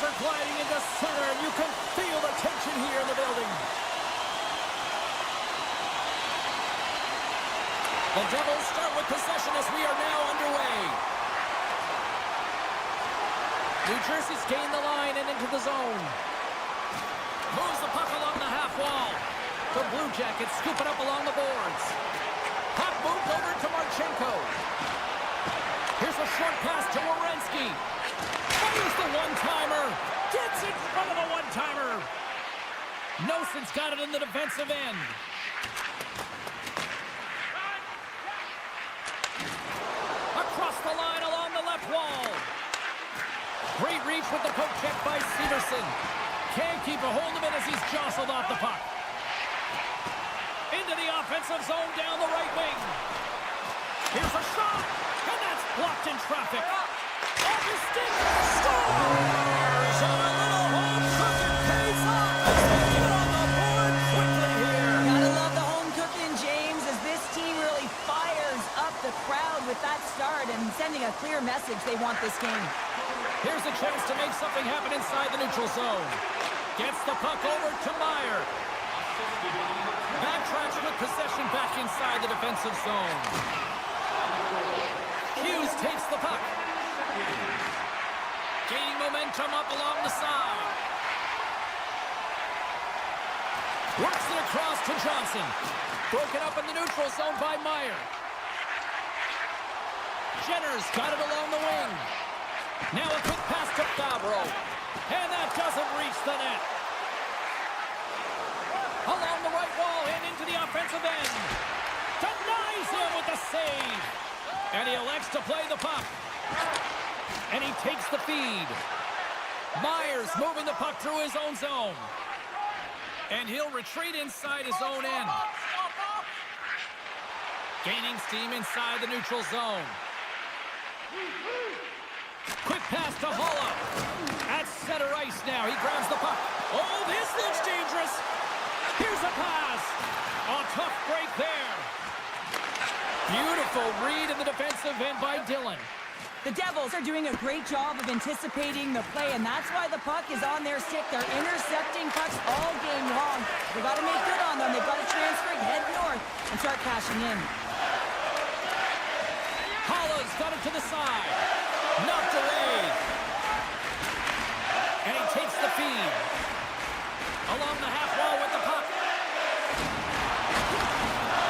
are gliding into center, and you can feel the tension here in the building. The Devils start with possession as we are now underway. New Jersey's gained the line and into the zone. Moves the puck along the half wall. The Blue Jackets scoop it up along the boards. Puck moved over to Marchenko. Here's a short pass to Werenski. Fires the one-timer. Gets in front of the one-timer. Noson's got it in the defensive end. Across the line along the left wall. Great reach with the poke check by Severson. Can't keep a hold of it as he's jostled off the puck. Into the offensive zone down the right wing. Here's a shot, and that's blocked in traffic. Off his stick, scores! And a little home cooking pays off. They get on the board quickly here. Gotta love the home cooking, James, as this team really fires up the crowd with that start and sending a clear message they want this game. Here's a chance to make something happen inside the neutral zone. Gets the puck over to Meyer. Backtracks with possession back inside the defensive zone. Hughes takes the puck. Gaining momentum up along the side. Works it across to Johnson. Broken up in the neutral zone by Meyer. Jenner's got it along the wing. Now a quick pass to Favreau. And that doesn't reach the net. Along the right wall and into the offensive end. Denies him with the save. And he elects to play the puck. And he takes the feed. Myers moving the puck through his own zone. And he'll retreat inside his own end. Gaining steam inside the neutral zone. Quick pass to Holla. At center ice now. He grabs the puck. Oh, this looks dangerous. Here's a pass. A tough break there. Beautiful read in the defensive end by Dillon. The Devils are doing a great job of anticipating the play, and that's why the puck is on their stick. They're intercepting pucks all game long. They've got to make good on them. They've got to transfer, head north, and start cashing in. Holla's got it to the side. Knocked away. And he takes the feed. Along the half wall with the puck.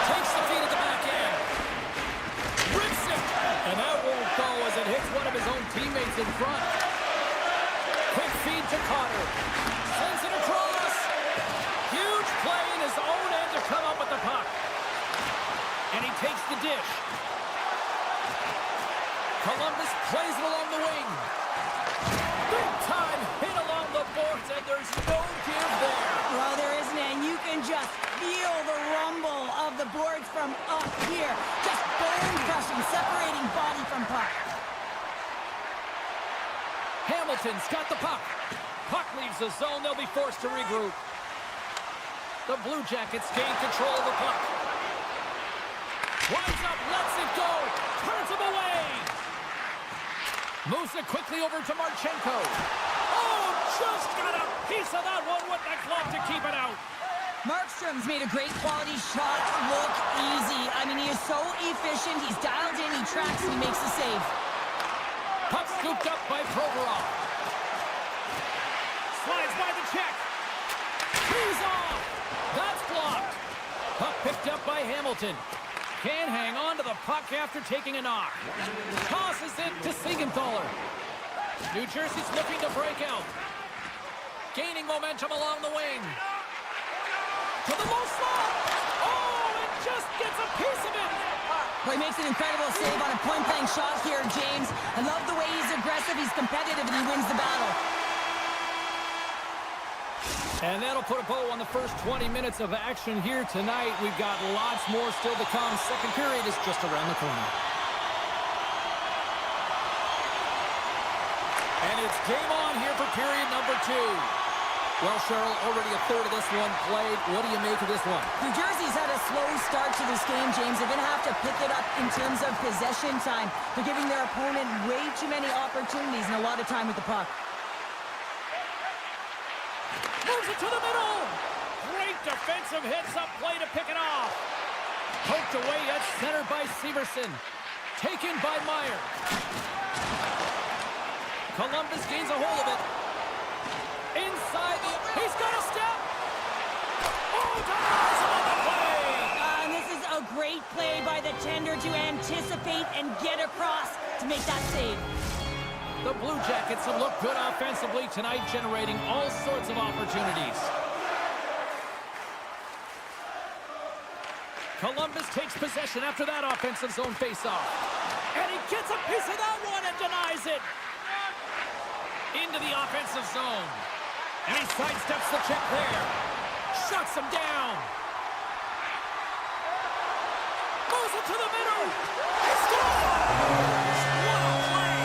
Takes the feed at the back end. Rips it. And that won't go as it hits one of his own teammates in front. Quick feed to Carter. Sends it across. Huge play in his own end to come up with the puck. And he takes the dish. Columbus plays it along the wing. Big time hit along the boards, and there's no give there. Well, there isn't, and you can just feel the rumble of the boards from up here. Just bone-crushing, separating body from puck. Hamilton's got the puck. Puck leaves the zone. They'll be forced to regroup. The Blue Jackets gain control of the puck. Winds up, lets it go. Turns him away. Moves it quickly over to Marchenko. Oh, just got a piece of that one with the glove to keep it out. Markstrom's made a great quality shot look easy. I mean, he is so efficient. He's dialed in, he tracks, and he makes the save. Puck scooped up by Provorov. Slides by the check. He's off. That's blocked. Puck picked up by Hamilton. Can't hang on to the puck after taking a knock. Tosses it to Siegenthaler. New Jersey's looking to break out. Gaining momentum along the wing. To the low slot. Oh, it just gets a piece of it. Well, he makes an incredible save on a point-blank shot here, James. I love the way he's aggressive, he's competitive, and he wins the battle. And that'll put a bow on the first 20 minutes of action here tonight. We've got lots more still to come. Second period is just around the corner. And it's game on here for period number 2. Well, Cheryl, already a third of this one played. What do you make of this one? New Jersey's had a slow start to this game, James. They're going to have to pick it up in terms of possession time. They're giving their opponent way too many opportunities and a lot of time with the puck. Moves it to the middle. Great defensive heads-up play to pick it off. Poked away at center by Severson. Taken by Meyer. Columbus gains a hold of it. Inside the... He's got a step. Oh, denies him on the play. And this is a great play by the tender to anticipate and get across to make that save. The Blue Jackets have looked good offensively tonight, generating all sorts of opportunities. Columbus takes possession after that offensive zone faceoff. And he gets a piece of that one and denies it. Into the offensive zone. And he sidesteps the check there. Shuts him down. Moves it to the middle. He scores! What a play!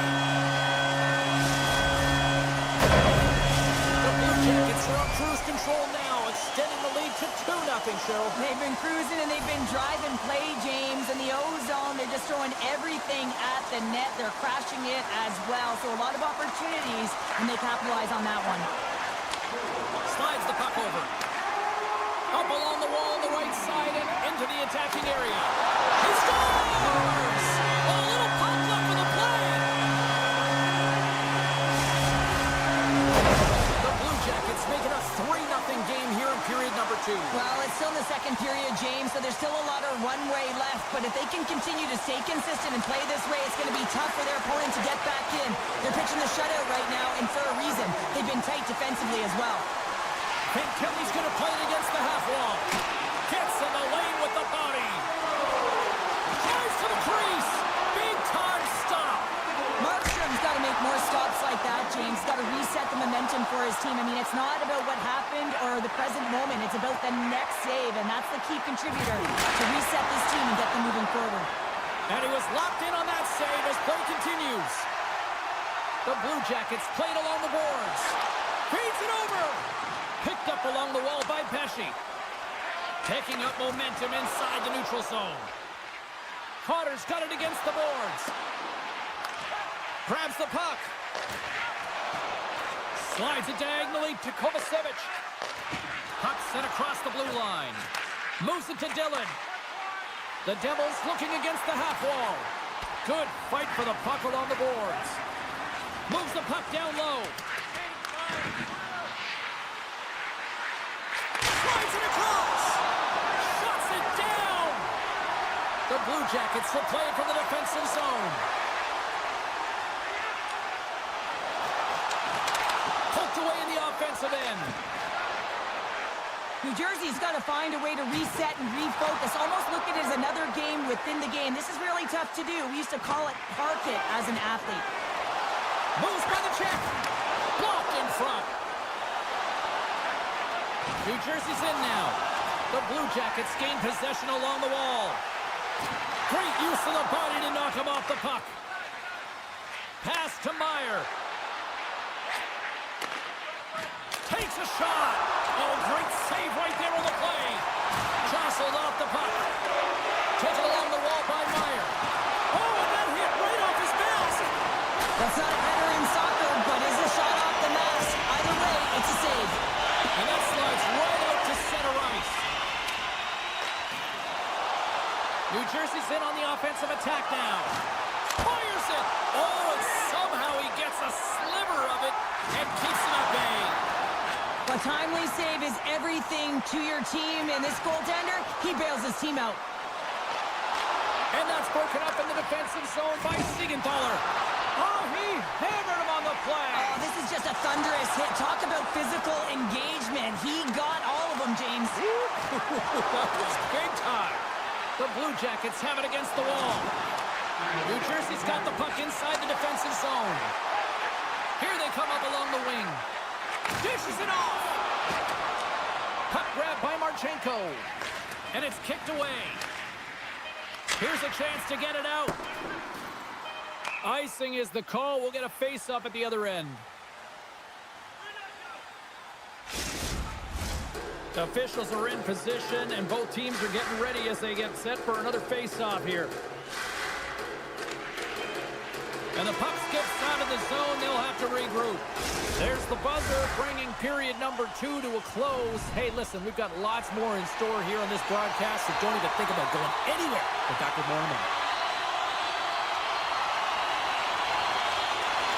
The Blue Jackets are on cruise control now, extending the lead to 2-0, Cheryl. They've been cruising and they've been driving play, James. And the O-zone, they're just throwing everything at the net. They're crashing it as well. So a lot of opportunities, and they capitalize on that one. Slides the puck over. Up along the wall on the right side and into the attacking area. He scores! A little pop left for the play. The Blue Jackets make it a 3-0 game here in period number 2. Well, it's still in the second period, James, so there's still a lot of runway left. But if they can continue to stay consistent and play this way, it's going to be tough for their opponent to get back in. They're pitching the shutout right now, and for a reason. They've been tight defensively as well. Finn Kelly's going to play it against the half wall. Gets in the lane with the body. Drives to the crease. Big time stop. Markstrom's got to make more stops like that, James. Got to reset the momentum for his team. I mean, it's not about what happened or the present moment. It's about the next save, and that's the key contributor to reset this team and get them moving forward. And he was locked in on that save as play continues. The Blue Jackets played along the boards. Feeds it over. Picked up along the wall by Pesci. Taking up momentum inside the neutral zone. Carter's got it against the boards. Grabs the puck. Slides it diagonally to Kovacevic. Puck sent across the blue line. Moves it to Dillon. The Devils looking against the half wall. Good fight for the puck along the boards. Moves the puck down low. Slides it across. Shuts it down. The Blue Jackets will play it from the defensive zone. Poked away in the offensive end. New Jersey's got to find a way to reset and refocus. Almost look at it as another game within the game. This is really tough to do. We used to call it park it as an athlete. Moves by the check. Blocked in front. New Jersey's in now. The Blue Jackets gain possession along the wall. Great use of the body to knock him off the puck. Pass to Meyer. Takes a shot. Oh, great save right there on the play. Jostled off the puck. Taken along the wall by Meyer. Oh, and that hit right off his mask. That's not a header in soccer, but is a shot off the mask. Either way, it's a save. And that slides right out to center ice. New Jersey's in on the offensive attack now. Fires it. Oh, and somehow he gets a sliver of it and keeps it at bay. A timely save is everything to your team, and this goaltender, he bails his team out. And that's broken up in the defensive zone by Siegenthaler. Oh, he hammered him on the play. Oh, this is just a thunderous hit. Talk about physical engagement. He got all of them, James. That was big time. The Blue Jackets have it against the wall. New Jersey's got the puck inside the defensive zone. Here they come up along the wing. Dishes it off. Puck grab by Marchenko. And it's kicked away. Here's a chance to get it out. Icing is the call. We'll get a face-up at the other end. The officials are in position, and both teams are getting ready as they get set for another face-off here. And the puck skips out of the zone. They'll have to regroup. There's the buzzer, bringing period number 2 to a close. Hey, listen, we've got lots more in store here on this broadcast, so don't even think about going anywhere. We're back with more in a minute.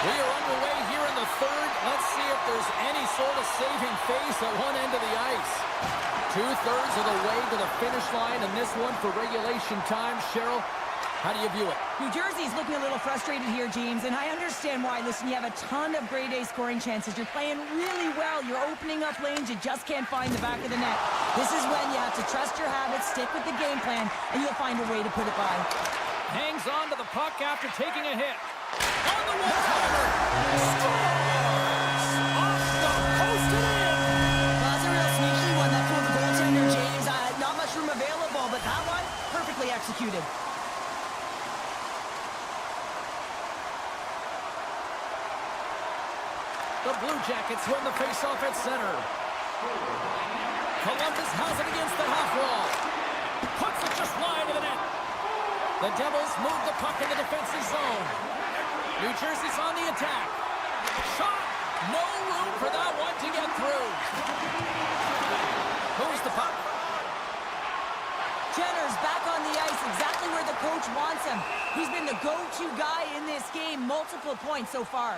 We are underway here in the third. Let's see if there's any sort of saving face at one end of the ice. 2/3 of the way to the finish line, and this one for regulation time. Cheryl, how do you view it? New Jersey's looking a little frustrated here, James, and I understand why. Listen, you have a ton of grade A scoring chances. You're playing really well. You're opening up lanes. You just can't find the back of the net. This is when you have to trust your habits, stick with the game plan, and you'll find a way to put it by. Hangs on to the puck after taking a hit. On the one-timer. Scores! Off the post and in. Well, that's a real sneaky one that pulled the goaltender, James. Not much room available, but that one, perfectly executed. The Blue Jackets win the faceoff at center. Columbus has it against the half wall. Puts it just wide of the net. The Devils move the puck in the defensive zone. New Jersey's on the attack. Shot. No room for that one to get through. Moves the puck. Jenner's back on the ice, exactly where the coach wants him. He's been the go-to guy in this game, multiple points so far.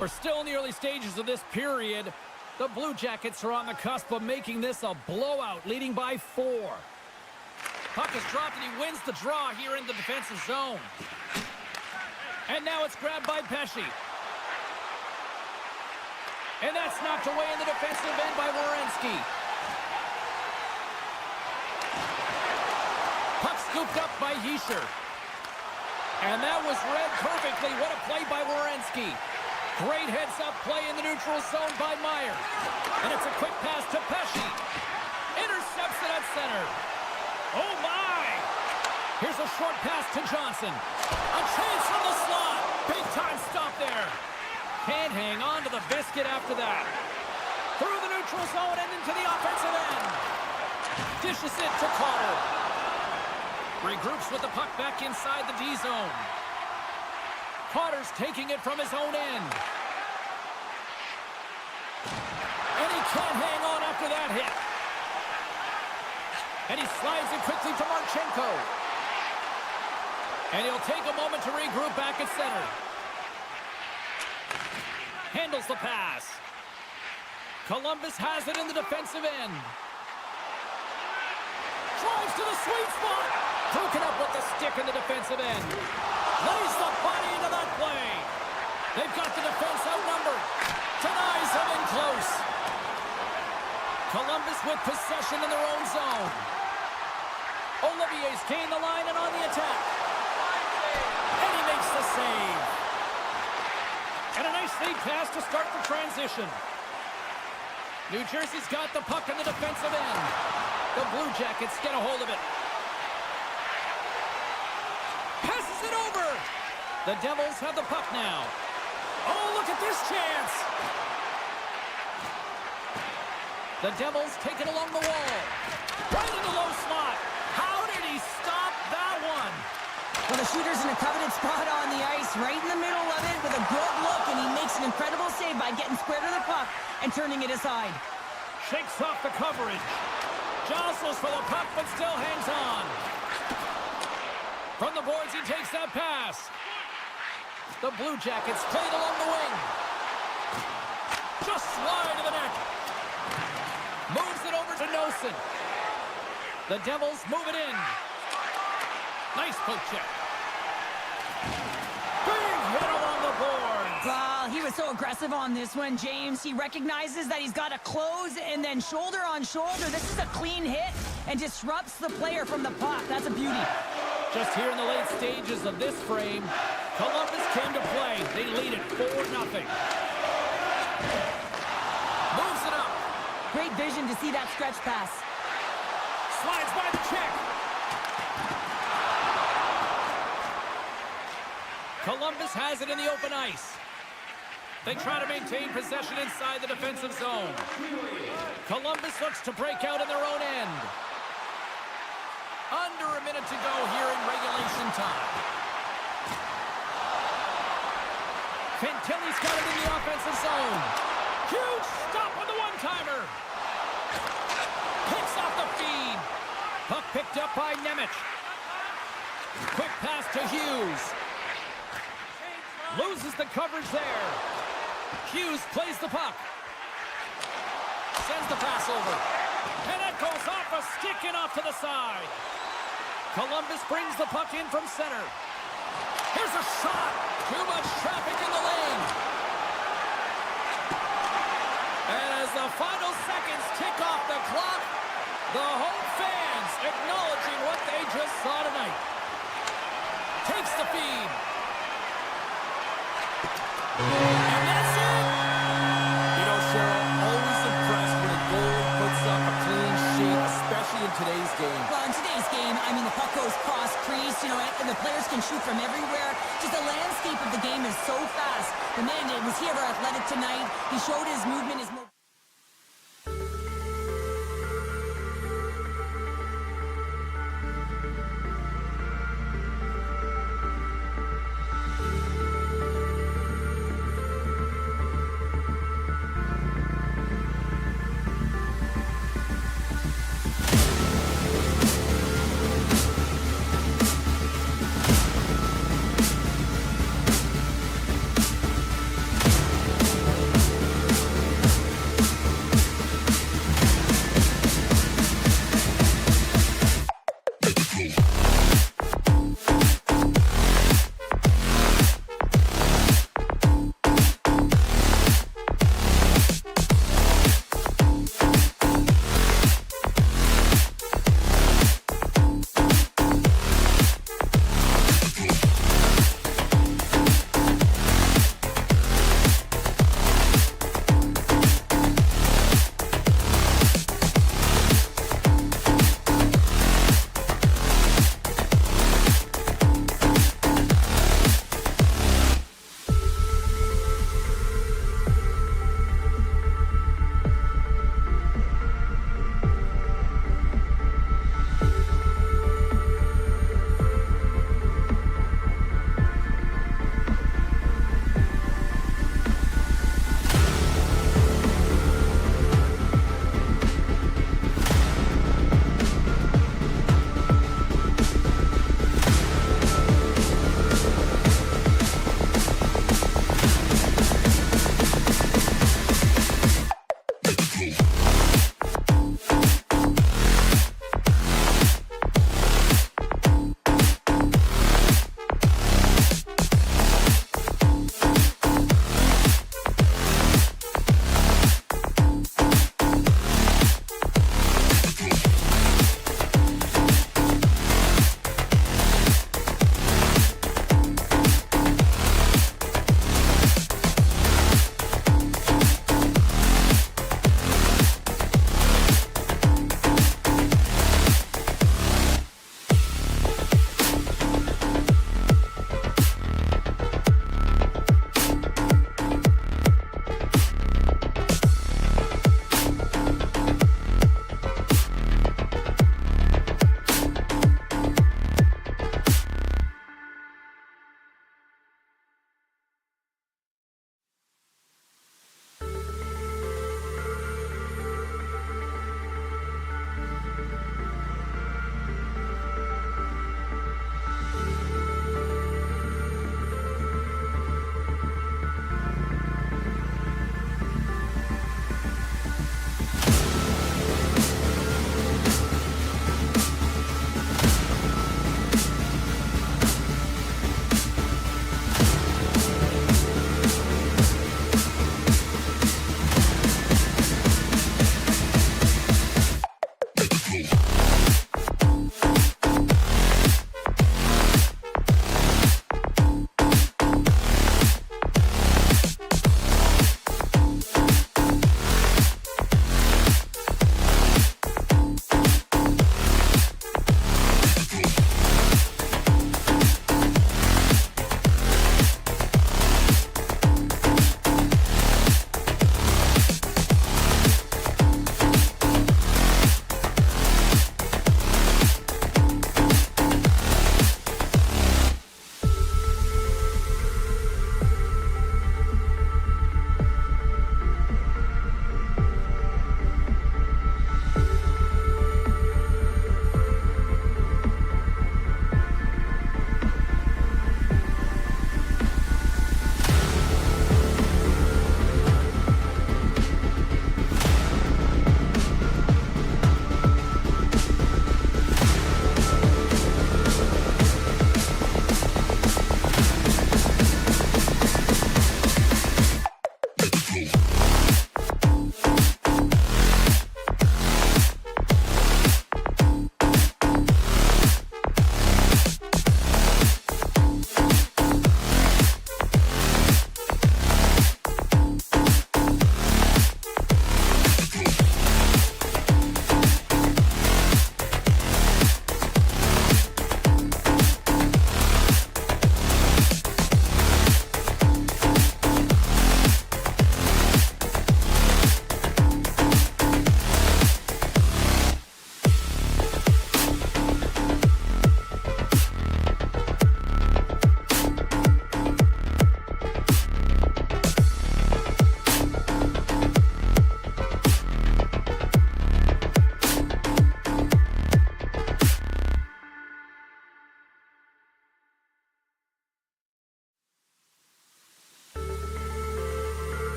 We're still in the early stages of this period. The Blue Jackets are on the cusp of making this a blowout, leading by 4. Puck is dropped and he wins the draw here in the defensive zone. And now it's grabbed by Pesce. And that's knocked away in the defensive end by Werenski. Puck scooped up by Hischier. And that was read perfectly. What a play by Werenski. Great heads-up play in the neutral zone by Meyer. And it's a quick pass to Pesce. Intercepts it at center. Oh, my! Here's a short pass to Johnson. A chance from the slot. Big-time stop there. Can't hang on to the biscuit after that. Through the neutral zone and into the offensive end. Dishes it to Carter. Regroups with the puck back inside the D zone. Carter's taking it from his own end. And he can't hang on after that hit. And he slides it quickly to Marchenko. And he'll take a moment to regroup back at center. Handles the pass. Columbus has it in the defensive end. Drives to the sweet spot. Broken up with the stick in the defensive end. Lays the body into that play. They've got the defense outnumbered. Denies him in close. Columbus with possession in their own zone. Olivier's gained the line and on the attack. And he makes the save. And a nice lead pass to start the transition. New Jersey's got the puck in the defensive end. The Blue Jackets get a hold of it. Passes it over. The Devils have the puck now. Oh, look at this chance. The Devils take it along the wall. Right in the low slot. How did he stop that one? Well, the shooter's in a coveted spot on the ice, right in the middle of it with a good look, and he makes an incredible save by getting square to the puck and turning it aside. Shakes off the coverage. Jostles for the puck, but still hangs on. From the boards, he takes that pass. The Blue Jackets played along the wing. Just wide of the net. Moves it over to Nosen. The Devils move it in. Nice poke check. Big hit along the boards. Well, he was so aggressive on this one, James. He recognizes that he's got to close and then shoulder on shoulder. This is a clean hit and disrupts the player from the puck. That's a beauty. Just here in the late stages of this frame, Columbus came to play. They lead it 4-0. Moves it up. Great vision to see that stretch pass. Slides by the check. Columbus has it in the open ice. They try to maintain possession inside the defensive zone. Columbus looks to break out in their own end. Under a minute to go here in regulation. Regulation time. Fantilli's got it in the offensive zone. Huge stop on the one-timer. Picks off the feed. Puck picked up by Nemec. Quick pass to Hughes. Loses the coverage there. Hughes plays the puck. Sends the pass over. And it goes off a stick and off to the side. Columbus brings the puck in from center. Here's a shot. Too much traffic in the lane. And as the final seconds tick off the clock, the home fans acknowledging what they just saw tonight. Takes the feed. And that's it. You know, Cheryl, always impressed when a goalie puts up a clean sheet, especially in today's game. Well, in today's game, I mean, the puck goes cross-crease, you know, and the players can shoot from everywhere. Just the landscape of the game is so fast. The man, was he ever athletic tonight? He showed his movement, his mobility.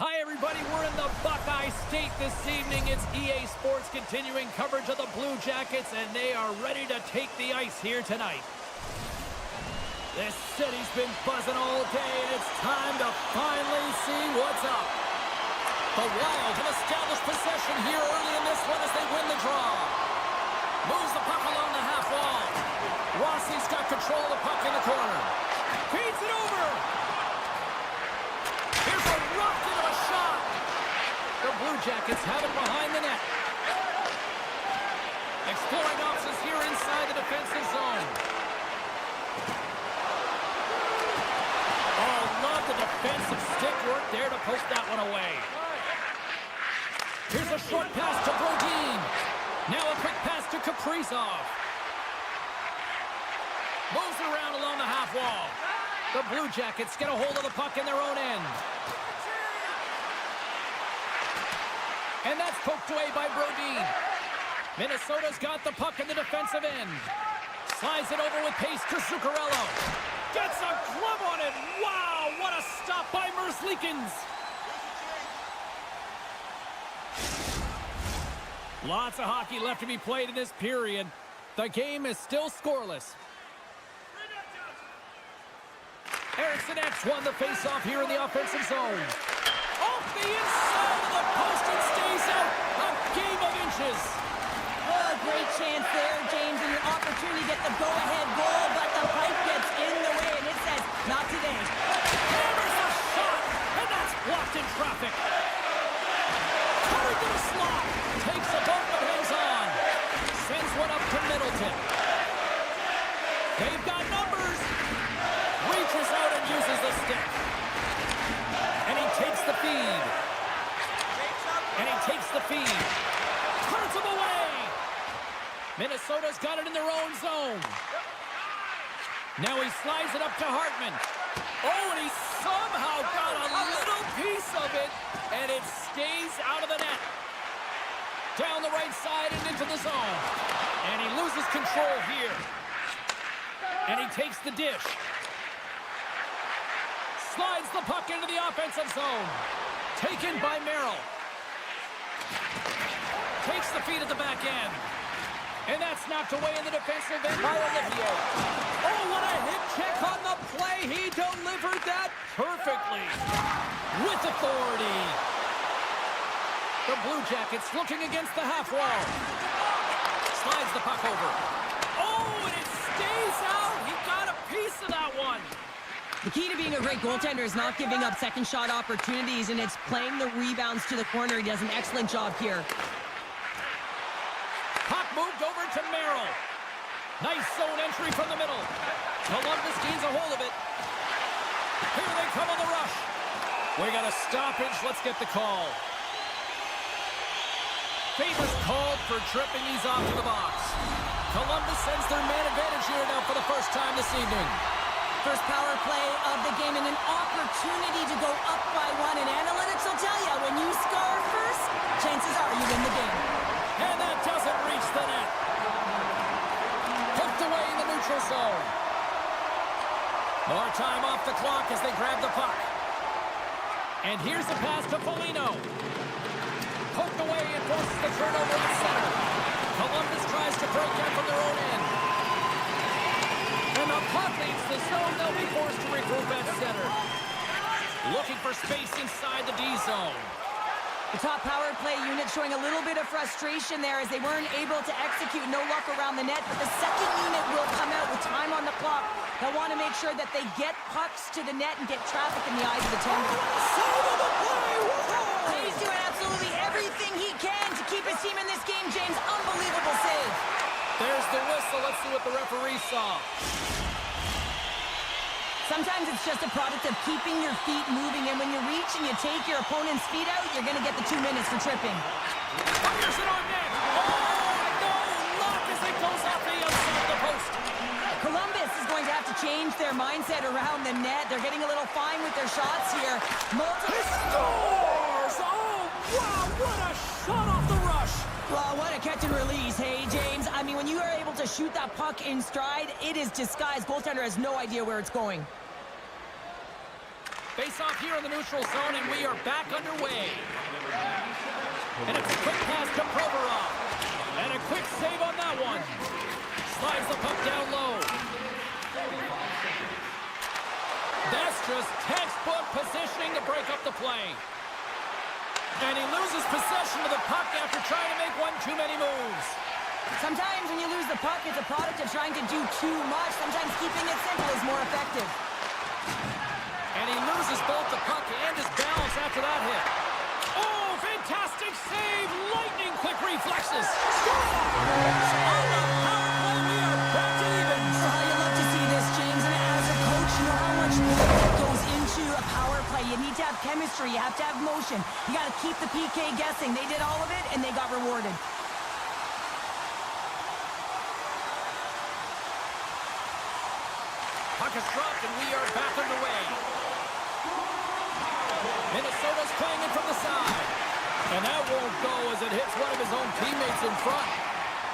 Hi, everybody. We're in the Buckeye State this evening. It's EA Sports continuing coverage of the Blue Jackets, and they are ready to take the ice here tonight. This city's been buzzing all day, and it's time to finally see what's up. The Wild have established possession here early in this one as they win the draw. Moves the puck along the half wall. Rossi's got control of the puck in the corner. Feeds it over. Here's a rocket of a shot. The Blue Jackets have it behind the net. Exploring options here inside the defensive zone. Oh, love the defensive stick work there to post that one away. Here's a short pass to Brodin. Now a quick pass to Kaprizov. Moves it around along the half wall. The Blue Jackets get a hold of the puck in their own end. And that's poked away by Brodin. Minnesota's got the puck in the defensive end. Slides it over with pace to Zuccarello. Gets a glove on it. Wow, what a stop by Merzlikins. Lots of hockey left to be played in this period. The game is still scoreless. Eriksson X won the faceoff here in the offensive zone. Off the inside of the post and stays out. A game of inches. Oh, great chance there, James, and an opportunity to get the go-ahead goal, but the pipe gets in the way, and it says, not today. Hammers a shot, and that's blocked in traffic. Curry to the slot. Takes a bump but hangs on. Sends one up to Middleton. They've got numbers. Reaches out and uses the stick. And he takes the feed. And he takes the feed. Turns him away. Minnesota's got it in their own zone. Now he slides it up to Hartman. Oh, and he somehow got a little piece of it, and it stays out of the net. Down the right side and into the zone. And he loses control here. And he takes the dish. Slides the puck into the offensive zone. Taken by Merrill. Takes the feed at the back end. And that's knocked away in the defensive end by Olivier. Oh, what a hip check on the play. He delivered that perfectly. With authority. The Blue Jackets looking against the half wall. Slides the puck over. Oh, and it stays out. He got a piece of that one. The key to being a great goaltender is not giving up second shot opportunities, and it's playing the rebounds to the corner. He does an excellent job here. Puck moved over to Merrill. Nice zone entry from the middle. Columbus gains a hold of it. Here they come on the rush. We got a stoppage. Let's get the call. Favors called for tripping. He's off to the box. Columbus sends their man advantage here now for the first time this evening. First power play of the game and an opportunity to go up by one. And analytics will tell you, when you score first, chances are you win the game. And that doesn't reach the net. Hooked away in the neutral zone. More time off the clock as they grab the puck. And here's the pass to Foligno. Poked away and forces the turnover at center. Columbus tries to break out from their own end. And the puck leaves the zone. They'll be forced to regroup at center. Looking for space inside the D zone. The top power play unit showing a little bit of frustration there as they weren't able to execute. No luck around the net, but the second unit will come out with time on the clock. They'll want to make sure that they get pucks to the net and get traffic in the eyes of the tender. He's doing absolutely everything he can to keep his team in this game, James. Unbelievable save. There's the whistle. Let's see what the referee saw. Sometimes it's just a product of keeping your feet moving, and when you reach and you take your opponent's feet out, you're going to get the 2 minutes for tripping. Fires it on net. Oh, no! Luck as it goes off the outside of the post. Columbus is going to have to change their mindset around the net. They're getting a little fine with their shots here. He scores! Oh, wow! What a shot off the rush! Well, what a catch and release, hey, James. I mean, when you are able to shoot that puck in stride, it is disguised. Goaltender has no idea where it's going. Face off here in the neutral zone, and we are back underway. And it's a quick pass to Provorov. And a quick save on that one. Slides the puck down low. That's just textbook positioning to break up the play. And he loses possession of the puck after trying to make one too many moves. Sometimes when you lose the puck, it's a product of trying to do too much. Sometimes keeping it simple is more effective. And he loses both the puck and his balance after that hit. Oh, fantastic save! Lightning quick reflexes. Score! On the power play, we are back to even. Oh, you love to see this, James. And as a coach, you know how much work goes into a power play. You need to have chemistry. You have to have motion. You got to keep the PK guessing. They did all of it, and they got rewarded. Puck is dropped, and we are back underway. Minnesota's playing it from the side. And that won't go as it hits one of his own teammates in front.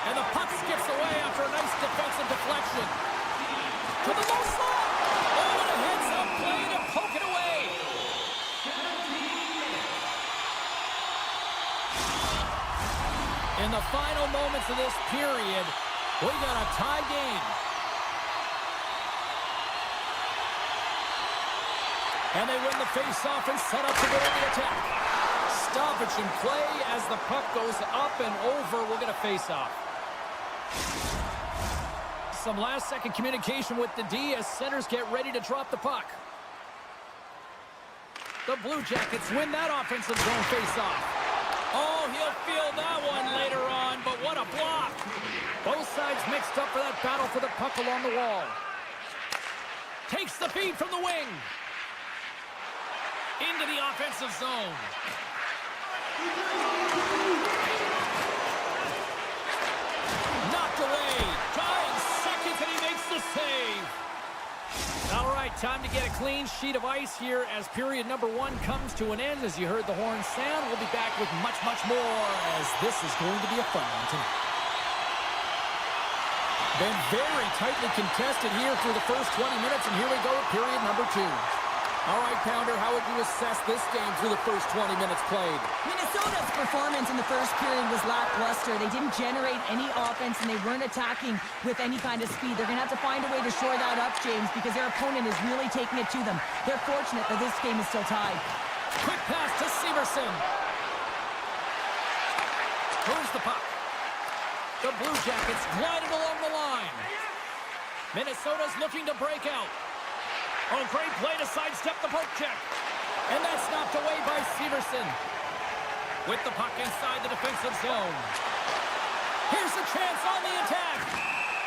And the puck skips away after a nice defensive deflection. To the low slot. Oh, and a heads-up play to poke it away. In the final moments of this period, we got a tie game. And they win the face-off and set up to go to the attack. Stoppage in play as the puck goes up and over. We'll get a face-off. Some last-second communication with the D as centers get ready to drop the puck. The Blue Jackets win that offensive zone face-off. Oh, he'll feel that one later on, but what a block. Both sides mixed up for that battle for the puck along the wall. Takes the feed from the wing. Into the offensive zone. Knocked away. Trying seconds, and he makes the save. All right, time to get a clean sheet of ice here as period number 1 comes to an end. As you heard the horn sound, we'll be back with much, much more as this is going to be a fun one tonight. Been very tightly contested here through the first 20 minutes, and here we go with period number 2. All right, Pounder, how would you assess this game through the first 20 minutes played? Minnesota's performance in the first period was lackluster. They didn't generate any offense, and they weren't attacking with any kind of speed. They're going to have to find a way to shore that up, James, because their opponent is really taking it to them. They're fortunate that this game is still tied. Quick pass to Severson. Moves the puck. The Blue Jackets glided along the line. Minnesota's looking to break out. Oh, great play to sidestep the poke check. And that's knocked away by Severson. With the puck inside the defensive zone. Here's a chance on the attack.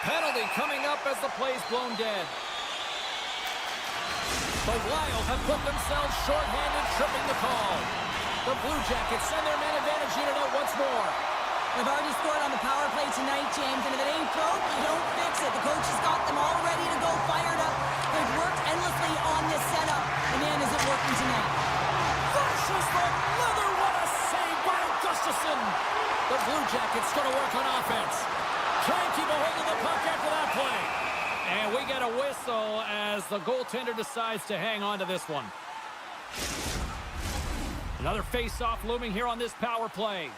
Penalty coming up as the play's blown dead. The Wild have put themselves short-handed, tripping the call. The Blue Jackets send their man advantage unit out once more. They've already scored on the power play tonight, James, and if it ain't broke, you don't fix it. The coach has got them all ready to go, fired up. They've worked endlessly on this setup, and man, is it working tonight. Flashes the leather. What a save by Gustafsson. The Blue Jackets going to work on offense. Can't keep a hold of the puck after that play. And we get a whistle as the goaltender decides to hang on to this one. Another face-off looming here on this power play.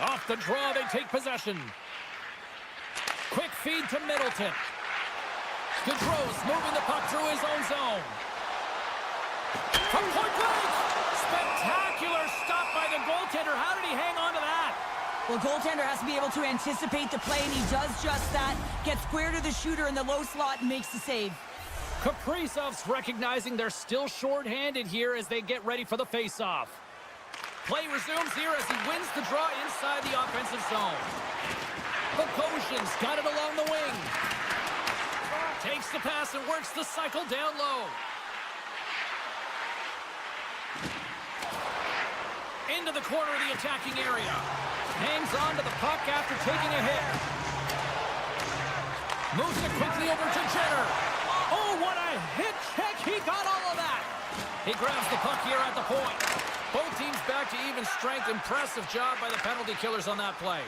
Off the draw, they take possession. Quick feed to Middleton. Gaudreau's moving the puck through his own zone. From point blank! Spectacular stop by the goaltender. How did he hang on to that? Well, goaltender has to be able to anticipate the play, and he does just that. Gets square to the shooter in the low slot and makes the save. Kaprizov's recognizing they're still short-handed here as they get ready for the face-off. Play resumes here as he wins the draw inside the offensive zone. Bogosian's got it along the wing. Takes the pass and works the cycle down low. Into the corner of the attacking area. Hangs on to the puck after taking a hit. Moves it quickly over to Jenner. Oh, what a hit check. He got all of that. He grabs the puck here at the point. Both teams back to even strength. Impressive job by the penalty killers on that play.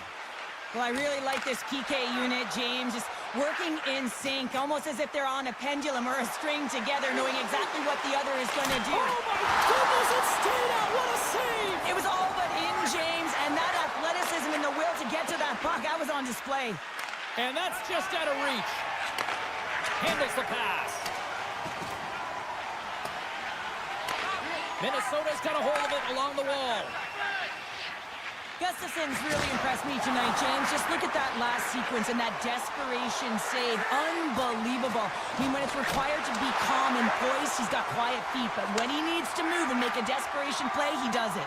Well, I really like this PK unit, James. Just working in sync, almost as if they're on a pendulum or a string together, knowing exactly what the other is going to do. Oh, my goodness, it stayed out. What a save! It was all but in, James, and that athleticism and the will to get to that puck, that was on display. And that's just out of reach. Handles the pass. Minnesota's got a hold of it along the wall. Gustafson's really impressed me tonight, James. Just look at that last sequence and that desperation save. Unbelievable. I mean, when it's required to be calm and poised, he's got quiet feet. But when he needs to move and make a desperation play, he does it.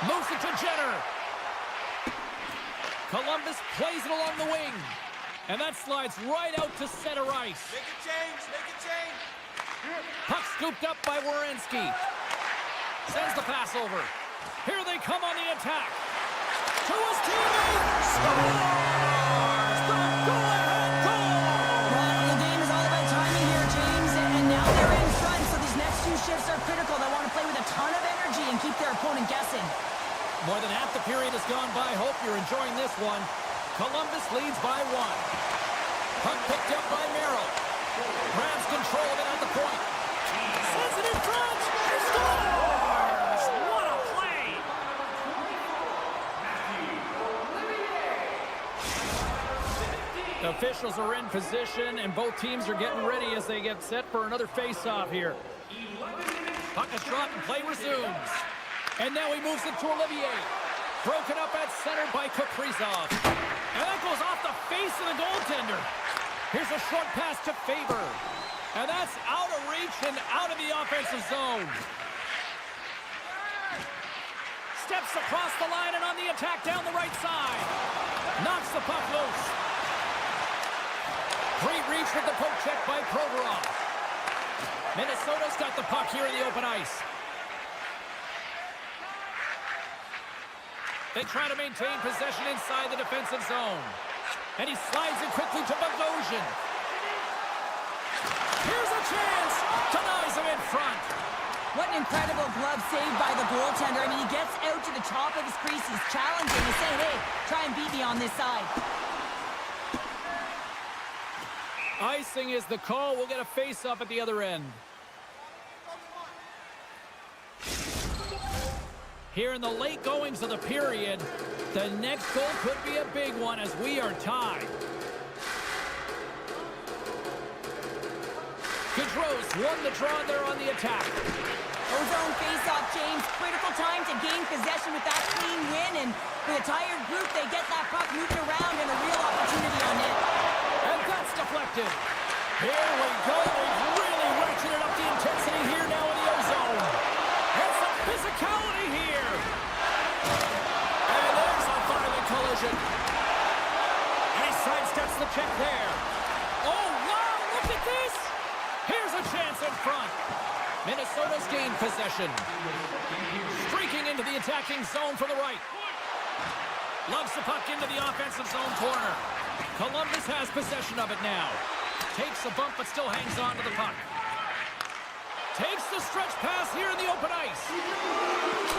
Moves it to Jenner. Columbus plays it along the wing. And that slides right out to center ice. Make a change, make a change. Puck scooped up by Werenski. Sends the pass over. Here they come on the attack. To his teammate. Scores! The go-ahead goal! Well, the game is all about timing here, James. And now they're in front, so these next two shifts are critical. They want to play with a ton of energy and keep their opponent guessing. More than half the period has gone by. Hope you're enjoying this one. Columbus leads by 1. Puck picked up by Merrill. Grabs control of it at the point. Sends it in front. He scores! What a play! The officials are in position, and both teams are getting ready as they get set for another face-off here. Puck is dropped and play resumes. And now he moves it to Olivier. Broken up at center by Kaprizov. And that goes off the face of the goaltender. Here's a short pass to Faber. And that's out of reach and out of the offensive zone. Steps across the line and on the attack down the right side. Knocks the puck loose. Great reach with the poke check by Provorov. Minnesota's got the puck here in the open ice. They try to maintain possession inside the defensive zone. And he slides it quickly to Bogosian. Here's a chance. Denies him in front. What an incredible glove save by the goaltender. I mean, he gets out to the top of his crease. He's challenging. He's saying, hey, try and beat me on this side. Icing is the call. We'll get a face-up at the other end. Here in the late goings of the period, the next goal could be a big one as we are tied. Gaudreau's won the draw there on the attack. Ozone face-off, James. Critical time to gain possession with that clean win. And with a tired group, they get that puck moved around and a real opportunity on it. And that's deflected. Here we go. They've really ratcheted up the intensity here now in the ozone. And some physicality here. And there's a violent collision. And he sidesteps the check there. Oh, wow, look at this. Here's a chance in front. Minnesota's gained possession. Streaking into the attacking zone for the right. Lugs the puck into the offensive zone corner. Columbus has possession of it now. Takes a bump but still hangs on to the puck. Takes the stretch pass here in the open ice.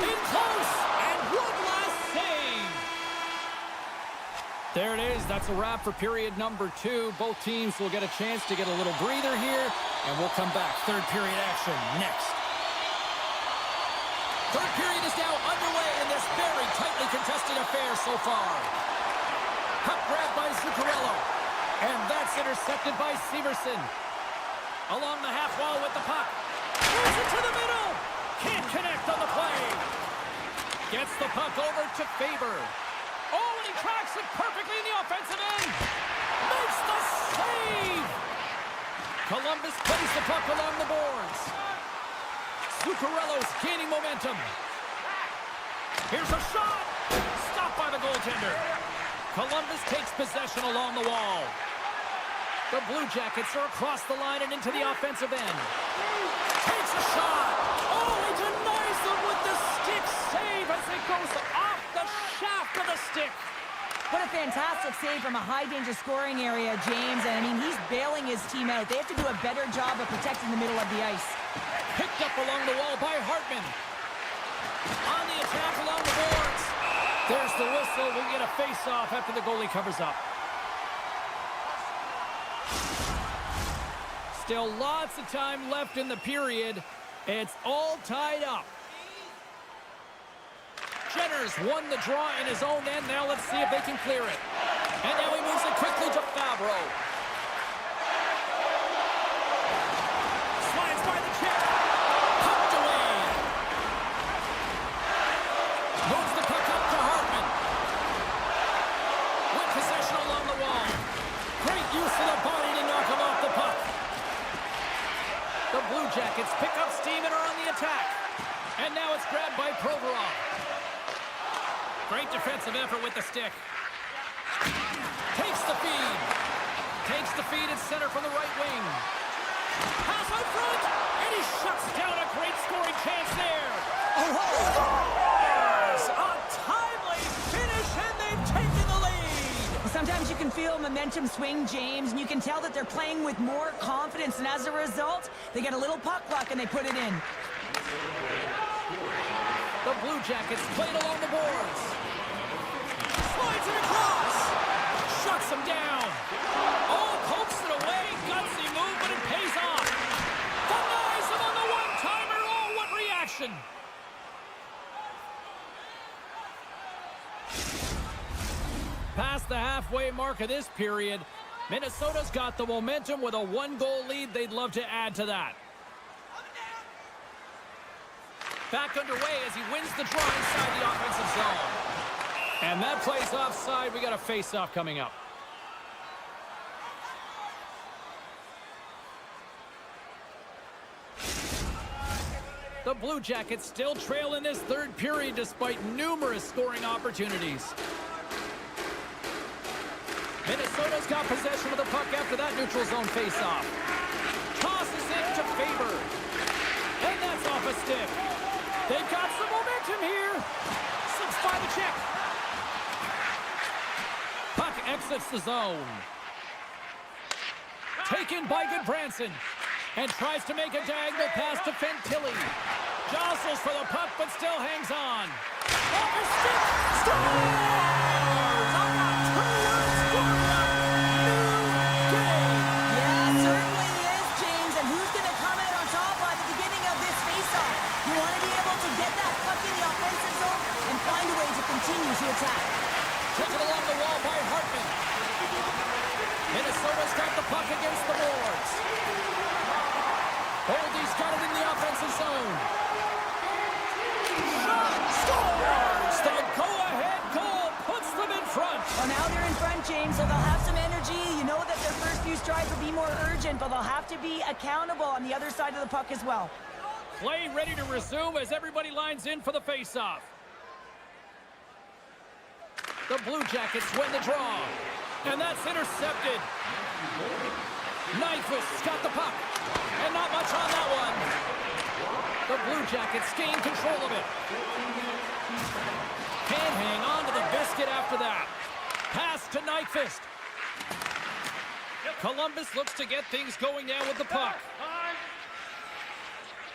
In close, and one last save. There it is. That's a wrap for period number 2. Both teams will get a chance to get a little breather here, and we'll come back. Third period action next. Third period is now underway in this very tightly contested affair so far. Puck grabbed by Zuccarello, and that's intercepted by Severson. Along the half wall with the puck. Moves it to the middle. Can't connect on the play. Gets the puck over to Faber. Oh, and he tracks it perfectly in the offensive end. Makes the save. Columbus plays the puck along the boards. Zuccarello's gaining momentum. Here's a shot. Stopped by the goaltender. Columbus takes possession along the wall. The Blue Jackets are across the line and into the offensive end. Takes a shot. Oh, he denies them with the stick save as it goes off the shaft of the stick. What a fantastic save from a high-danger scoring area, James. And, I mean, he's bailing his team out. They have to do a better job of protecting the middle of the ice. Picked up along the wall by Hartman. On the attack along the boards. There's the the whistle. We'll get a face-off after the goalie covers up. Still lots of time left in the period. It's all tied up. Jenner's won the draw in his own end. Now let's see if they can clear it. And now he moves it quickly to Fabro. Slides by the chip. Pumped away. Moves the puck up to Hartman. With possession along the wall. Great use of the body to knock him off the puck. The Blue Jackets pick up steam and are on the attack. And now it's grabbed by Provorov. Great defensive effort with the stick. Takes the feed. Takes the feed at center from the right wing. Pass out front. And he shuts down a great scoring chance there. Scores! A timely finish, and they've taken the lead. Sometimes you can feel momentum swing, James, and you can tell that they're playing with more confidence, and as a result, they get a little puck luck and they put it in. The Blue Jackets played along the boards. Slides it across. Shuts him down. Oh, pokes it away. Gutsy move, but it pays off. Denies him on the one-timer. Oh, what reaction. Past the halfway mark of this period, Minnesota's got the momentum with a one-goal lead. They'd love to add to that. Back underway as he wins the draw inside the offensive zone. And that play's offside. We got a face-off coming up. The Blue Jackets still trail in this third period despite numerous scoring opportunities. Minnesota's got possession of the puck after that neutral zone face-off. Tosses it to Faber. And that's off a stick. They've got some momentum here. Slips by the check. Puck exits the zone. Taken by Goodbranson. And tries to make a diagonal pass to Fantilli. Jostles for the puck, but still hangs on. Off his stick. Scores! On a two-run scorer. New game. Yeah, certainly is, James, and who's going to come out on top by the beginning of this face-off? You want to be able to get that puck in the offensive zone and find a way to continue to attack. Taken along the wall by Hartman. Minnesota's got the puck against the boards. Holdy's got it in the offensive zone. Shot! Scores! The go-ahead goal puts them in front. Well, now they're in front, James, so they'll have some energy. You know that their first few strides will be more urgent, but they'll have to be accountable on the other side of the puck as well. Play ready to resume as everybody lines in for the face-off. The Blue Jackets win the draw. And that's intercepted. Nyquist's got the puck. And not much on that one. The Blue Jackets gain control of it. Can't hang on to the biscuit after that. Pass to Nyquist. Columbus looks to get things going now with the puck.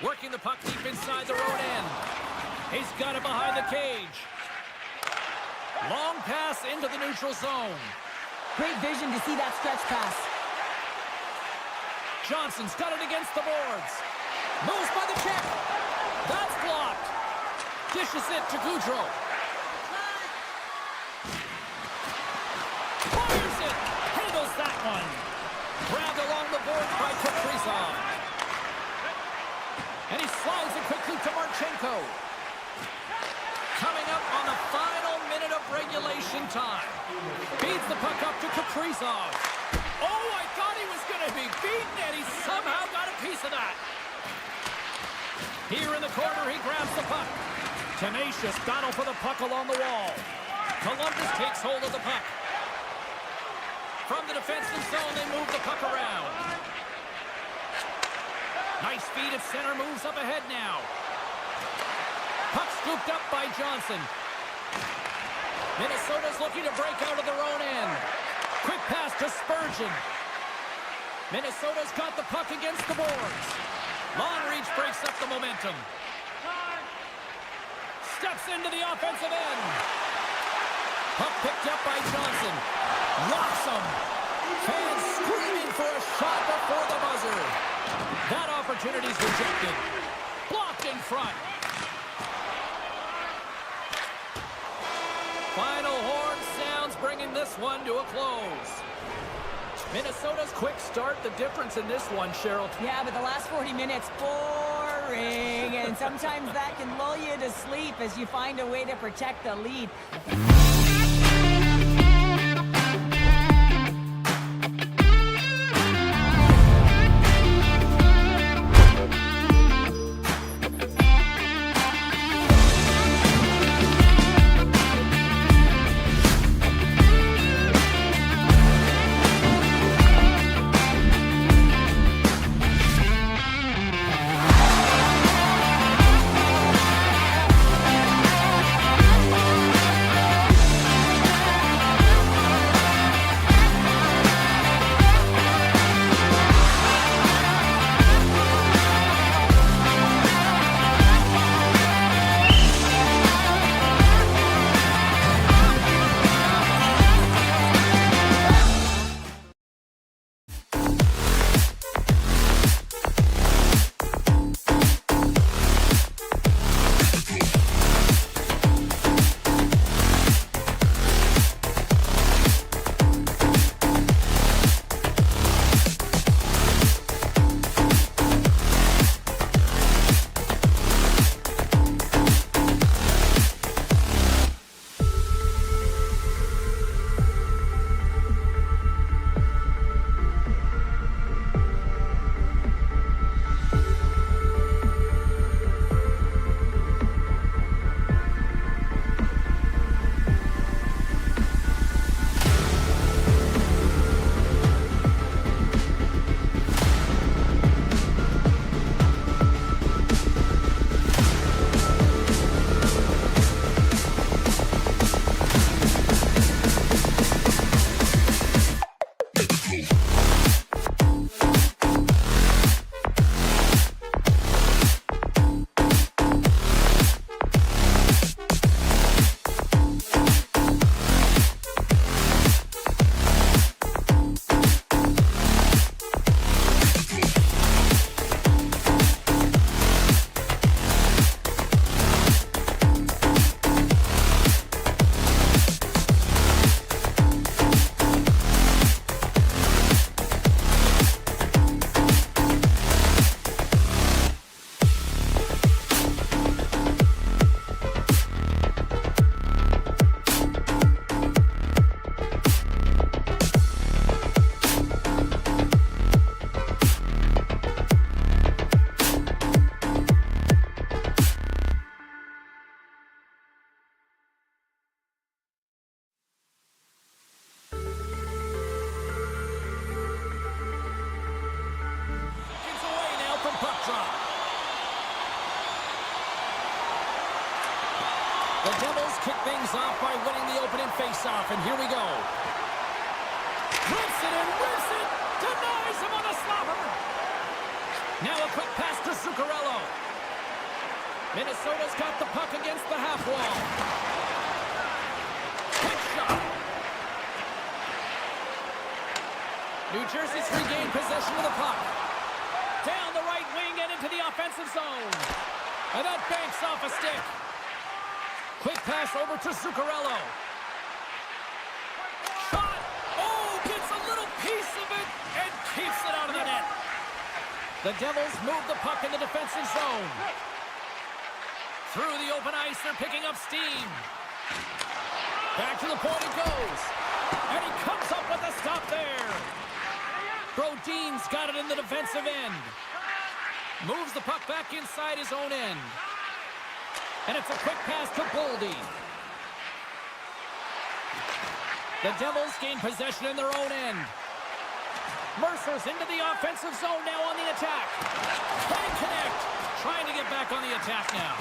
Working the puck deep inside the road end. He's got it behind the cage. Long pass into the neutral zone. Great vision to see that stretch pass. Johnson's got it against the boards. Moves by the check. That's blocked. Dishes it to Goudreau. Fires it. Handles that one. Grabbed along the boards by Kaprizov. And he slides it quickly to Marchenko. Coming up on the final minute of regulation time. Feeds the puck up to Kaprizov. Oh, I thought he was going to be beaten, and he somehow got a piece of that. Here in the corner, he grabs the puck. Tenacious battle for the puck along the wall. Columbus takes hold of the puck. From the defensive zone, they move the puck around. Nice feed at center, moves up ahead now. Puck scooped up by Johnson. Minnesota's looking to break out of their own end. Quick pass to Spurgeon. Minnesota's got the puck against the boards. Long reach breaks up the momentum. Steps into the offensive end. Puck picked up by Johnson. Rocks him. Fans screaming for a shot before the buzzer. That opportunity's rejected. Blocked in front. Final horn sounds, bringing this one to a close. Minnesota's quick start, the difference in this one, Cheryl. Yeah, but the last 40 minutes, boring. And sometimes that can lull you to sleep as you find a way to protect the lead. The Devils kick things off by winning the opening faceoff, and here we go. Rips it and rips it, denies him on a slobber. Now a quick pass to Zuccarello. Minnesota's got the puck against the half wall. Quick shot. New Jersey's regained possession of the puck. Down the right wing and into the offensive zone. And that banks off a stick. Quick pass over to Zuccarello. Shot! Oh, gets a little piece of it and keeps it out of the net. The Devils move the puck in the defensive zone. Through the open ice, they're picking up steam. Back to the point it goes. And he comes up with a stop there. Brodin's got it in the defensive end. Moves the puck back inside his own end. And it's a quick pass to Boldy. The Devils gain possession in their own end. Mercer's into the offensive zone now on the attack. Can't connect. Trying to get back on the attack now.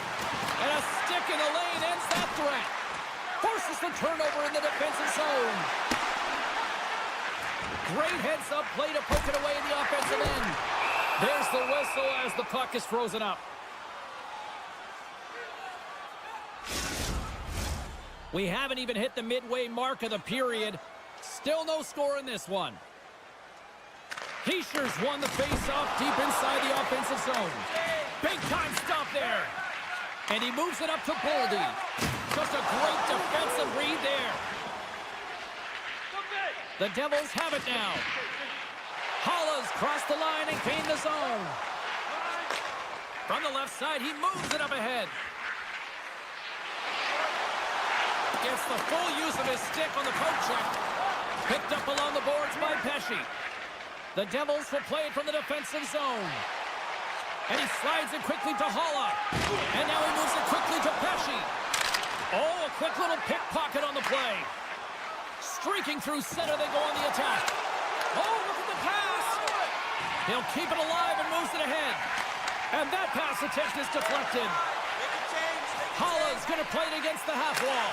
And a stick in the lane ends that threat. Forces the turnover in the defensive zone. Great heads-up play to poke it away in the offensive end. There's the whistle as the puck is frozen up. We haven't even hit the midway mark of the period. Still no score in this one. Heischer's won the face-off deep inside the offensive zone. Big-time stop there. And he moves it up to Boldy. Just a great defensive read there. The Devils have it now. Holla's crossed the line and gained the zone. From the left side, he moves it up ahead. Gets the full use of his stick on the poke check. Picked up along the boards by Pesce. The Devils will play it from the defensive zone. And he slides it quickly to Holla. And now he moves it quickly to Pesce. Oh, a quick little pickpocket on the play. Streaking through center, they go on the attack. Oh, look at the pass. He'll keep it alive and moves it ahead. And that pass attempt is deflected. Holla's going to play it against the half wall.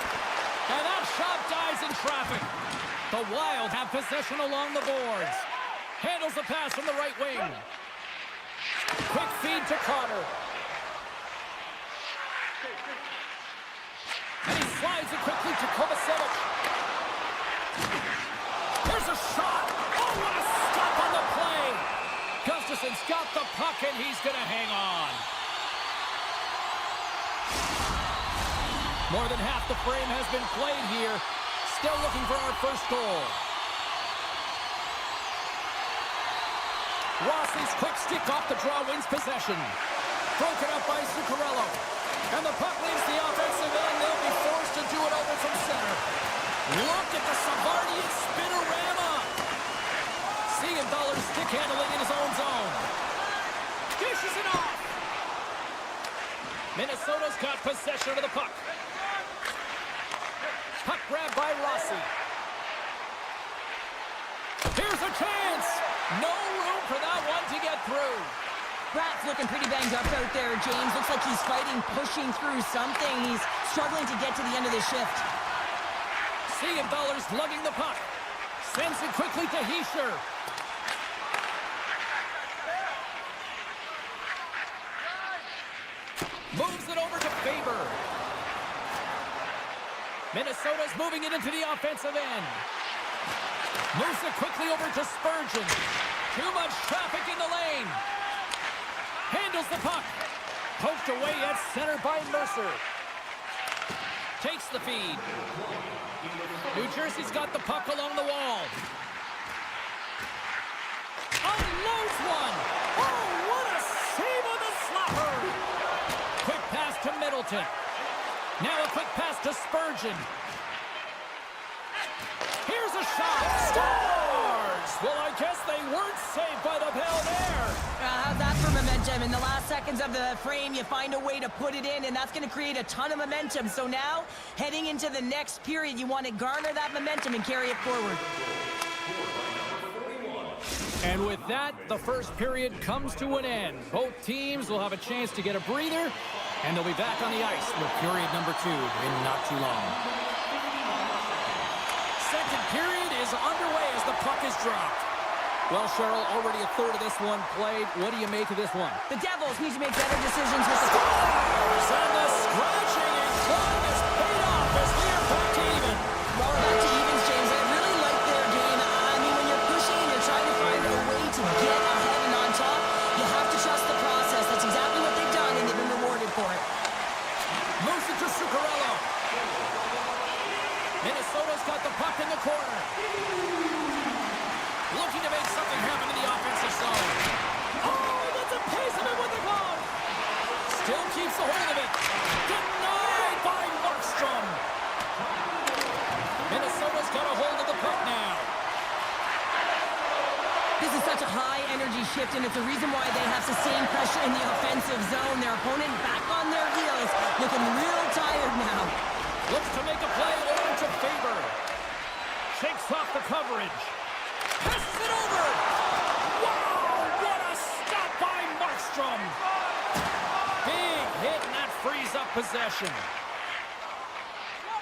And that shot dies in traffic. The Wild have possession along the boards. Handles the pass from the right wing. Quick feed to Carter. And he slides it quickly to Kovacevic. There's a shot. Oh, what a stop on the play. Gustafson's got the puck, and he's going to hang on. More than half the frame has been played here. Still looking for our first goal. Rossi's quick stick off the draw wins possession. Broken up by Zuccarello. And the puck leaves the offensive end. They'll be forced to do it over from center. Look at the Savardian spinorama. Siegenthaler's stick handling in his own zone. Dishes it off. Minnesota's got possession of the puck. Puck grab by Rossi. Here's a chance. No room for that one to get through. Pratt's looking pretty banged up out there, James. Looks like he's fighting, pushing through something. He's struggling to get to the end of the shift. Siegenthaler's lugging the puck. Sends it quickly to Hischier. Moves it over to Faber. Minnesota's moving it into the offensive end. Moves it quickly over to Spurgeon. Too much traffic in the lane. Handles the puck. Poked away at center by Mercer. Takes the feed. New Jersey's got the puck along the wall. Unloads one. Oh, what a save on the slapper. Quick pass to Middleton. Now a quick pass to Spurgeon. Here's a shot. Scores! Well, I guess they weren't saved by the bell there. How's that for momentum? In the last seconds of the frame, you find a way to put it in, and that's going to create a ton of momentum. So now, heading into the next period, you want to garner that momentum and carry it forward. And with that, the first period comes to an end. Both teams will have a chance to get a breather, and they'll be back on the ice with period number 2 in not too long. Second period is underway as the puck is dropped. Well, Cheryl, already a third of this one played. What do you make of this one? The Devils need to make better decisions with the puck. And the scratching and clawing is paid off as we are back to even. Well, we're back to evens, James. I really like their game. I mean, when you're pushing and you're trying to find a way to get ahead and on top, you have to trust the process. That's exactly what they've done, and they've been rewarded for it. Moves it to Zuccarello. Minnesota's got the puck in the corner. Looking to make something happen in the offensive zone. Oh, that's a piece of it with the glove. Still keeps a hold of it. Denied by Markstrom. Minnesota's got a hold of the puck now. This is such a high-energy shift, and it's the reason why they have sustained pressure in the offensive zone. Their opponent back on their heels, looking real tired now. Looks to make a play over to Faber. Shakes off the coverage. Passes it over. Wow, what a stop by Markstrom. Big hit, and that frees up possession.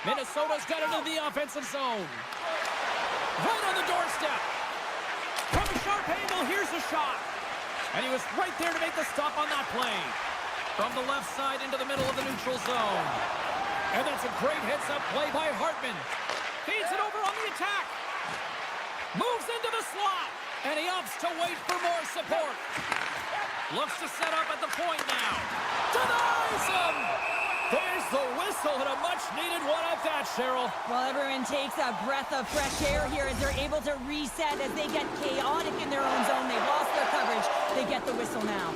Minnesota's got it in the offensive zone. Right on the doorstep. From a sharp angle, here's the shot. And he was right there to make the stop on that play. From the left side into the middle of the neutral zone. And that's a great heads-up play by Hartman. Feeds it over on the attack. Moves into the slot. And he opts to wait for more support. Looks to set up at the point now. Denies him! There's the whistle and a much-needed one at that, Cheryl. Well, everyone takes a breath of fresh air here as they're able to reset as they get chaotic in their own zone. They've lost their coverage. They get the whistle now.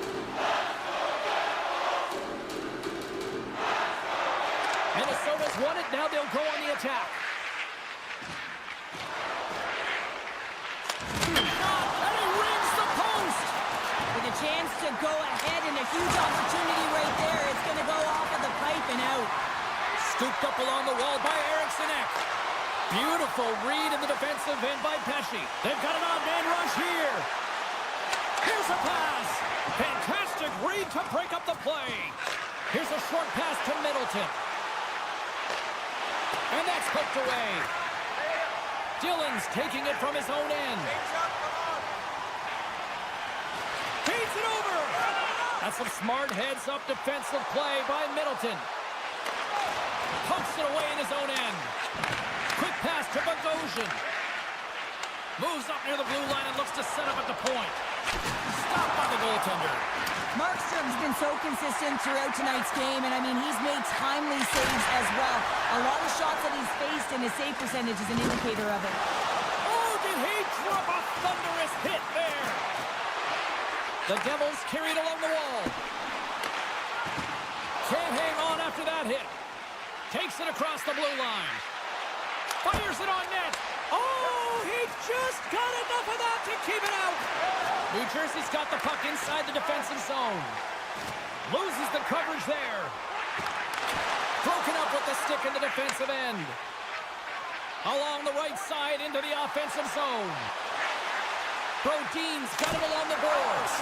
Minnesota's won it. Now they'll go on the attack. And he rings the post. With a chance to go ahead and a huge opportunity right there. It's going to go off of the pipe and out. Scooped up along the wall by Eriksson Ek. Beautiful read in the defensive end by Pesce. They've got an odd-man rush here. Here's a pass. Fantastic read to break up the play. Here's a short pass to Middleton. And that's poked away. Dillon's taking it from his own end. Feeds it over. That's some smart heads-up defensive play by Middleton. Pokes it away in his own end. Quick pass to Bogosian. Moves up near the blue line and looks to set up at the point. Stopped by the goaltender. Markstrom's been so consistent throughout tonight's game, and I mean, he's made timely saves as well. A lot of shots that he's faced, and his save percentage is an indicator of it. Oh, did he drop a thunderous hit there? The Devils carried along the wall. Can't hang on after that hit. Takes it across the blue line. Fires it on net. Oh, he just got enough of that to keep it out. New Jersey's got the puck inside the defensive zone. Loses the coverage there. Broken up with the stick in the defensive end. Along the right side into the offensive zone. Brodin's got him along the boards.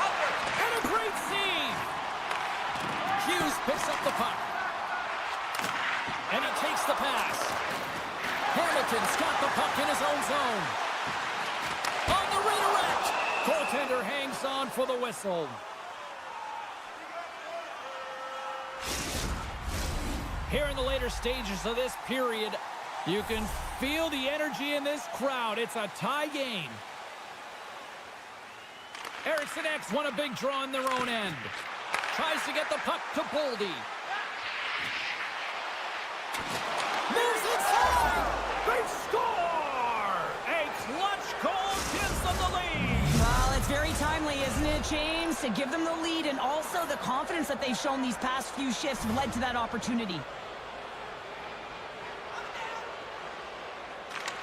And a great save. Hughes picks up the puck. And he takes the pass. Hamilton's got the puck in his own zone. On the redirect. Goaltender hangs on for the whistle. Here in the later stages of this period, you can feel the energy in this crowd. It's a tie game. Eriksson Ek's won a big draw on their own end. Tries to get the puck to Boldy. Moves inside! They score! A clutch goal gives them the lead. Well, it's very timely, isn't it, James? To give them the lead, and also the confidence that they've shown these past few shifts led to that opportunity.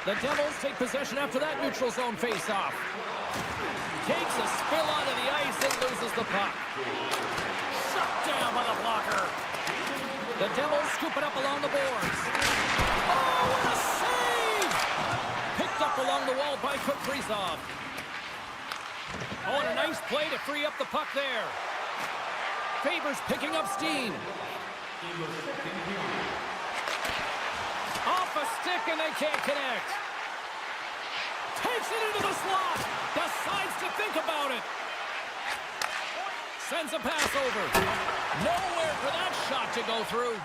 The Devils take possession after that neutral zone face-off. Takes a spill onto the ice and loses the puck. Shut down by the blocker. The Devils scoop it up along the boards. Oh, what a save! Picked up along the wall by Kaprizov. Oh, and a nice play to free up the puck there. Faber's picking up steam. Off a stick and they can't connect. Takes it into the slot. Decides to think about it. Sends a pass over. Nowhere for that shot to go through.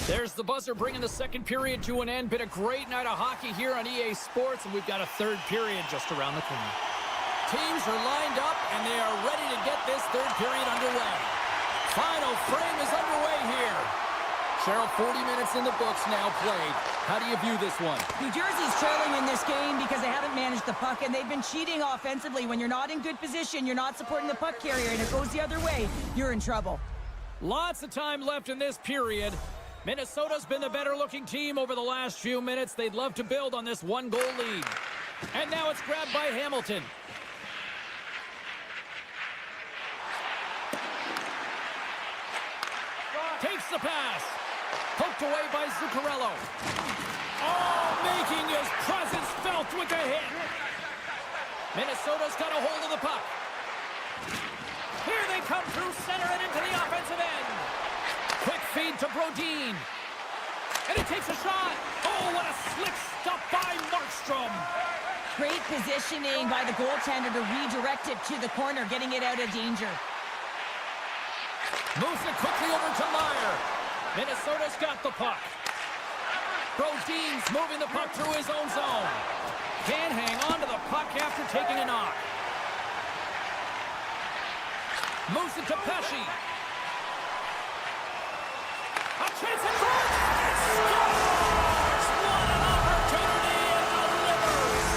There's the buzzer bringing the second period to an end. Been a great night of hockey here on EA Sports, and we've got a third period just around the corner. Teams are lined up, and they are ready to get this third period underway. Final frame is underway here. Cheryl, 40 minutes in the books now played. How do you view this one? New Jersey's trailing in this game because they haven't managed the puck, and they've been cheating offensively. When you're not in good position, you're not supporting the puck carrier, and it goes the other way, you're in trouble. Lots of time left in this period. Minnesota's been the better-looking team over the last few minutes. They'd love to build on this one-goal lead. And now it's grabbed by Hamilton. Takes the pass. Poked away by Zuccarello. Oh, making his presence felt with the hit. Minnesota's got a hold of the puck. Here they come through center and into the offensive end. Quick feed to Brodin. And he takes a shot. Oh, what a slick stop by Markstrom. Great positioning by the goaltender to redirect it to the corner, getting it out of danger. Moves it quickly over to Meyer. Minnesota's got the puck. Brodin's moving the puck through his own zone. Can't hang on to the puck after taking a knock. Moves it to Pesci. A chance in front. It scores! What an opportunity and delivers.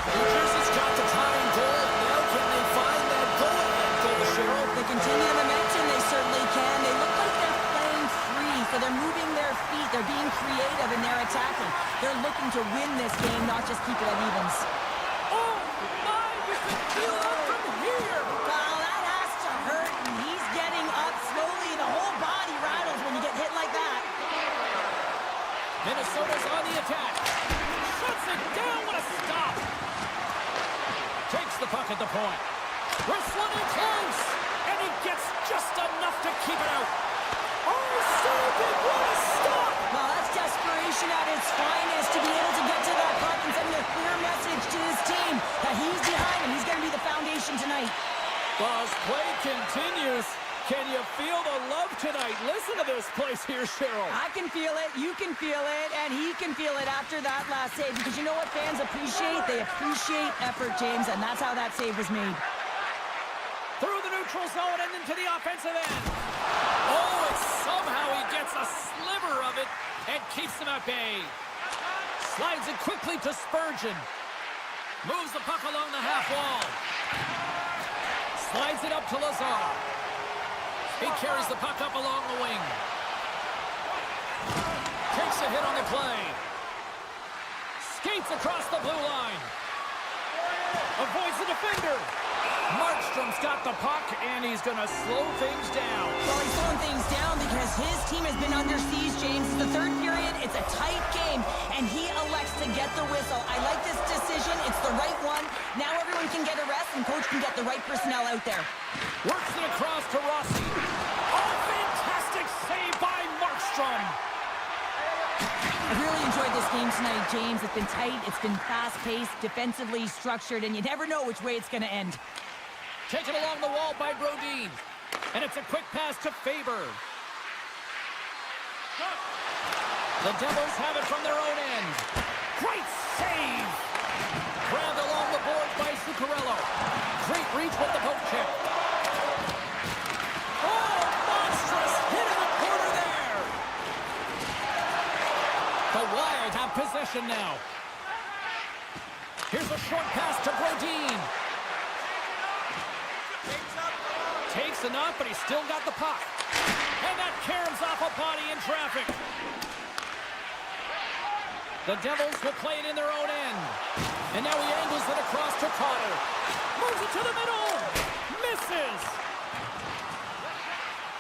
New Jersey's got the tying goal. Now can they find that goal-ahead goal, Cheryl? They continue the momentum. They certainly can. They look like they're playing free, so they're moving their feet. They're being creative and they're attacking. They're looking to win this game, not just keep it at evens. Oh, my, we can feel it from here. Well, that has to hurt, and he's getting up slowly. The whole body rattles when you get hit like that. Minnesota's on the attack. Shuts it down. What a stop. Takes the puck at the point. Wrestling in close. And he gets just enough to keep it out. Oh, so big. What a stop. Well, that's desperation at its finest to be able to get to that puck and send a clear message to his team that he's behind him. He's going to be the foundation tonight. As play continues, can you feel the love tonight? Listen to this place here, Cheryl. I can feel it, you can feel it, and he can feel it after that last save. Because you know what fans appreciate? They appreciate effort, James, and that's how that save was made. Through the neutral zone and into the offensive end. Oh, and somehow he gets a sliver of it and keeps him at bay. Slides it quickly to Spurgeon. Moves the puck along the half wall. Slides it up to Lazar. He carries the puck up along the wing. Takes a hit on the play. Skates across the blue line. Avoids the defender. Markstrom's got the puck, and he's going to slow things down. Well, he's slowing things down because his team has been under siege, James. It's the third period. It's a tight game, and he elects to get the whistle. I like this decision. It's the right one. Now everyone can get a rest, and coach can get the right personnel out there. Works it across to Rossi. Oh, fantastic save by Markstrom. I really enjoyed this game tonight, James. It's been tight. It's been fast-paced, defensively structured, and you never know which way it's going to end. Taken along the wall by Brodin. And it's a quick pass to Faber. The Devils have it from their own end. Great save! Grabbed along the boards by Zuccarello. Great reach with the poke check. Oh, monstrous hit in the corner there! The Wild have possession now. Here's a short pass to Brodin. Takes a knock, but he's still got the puck. And that caroms off a body in traffic. The Devils will play it in their own end. And now he angles it across to Carter. Moves it to the middle. Misses.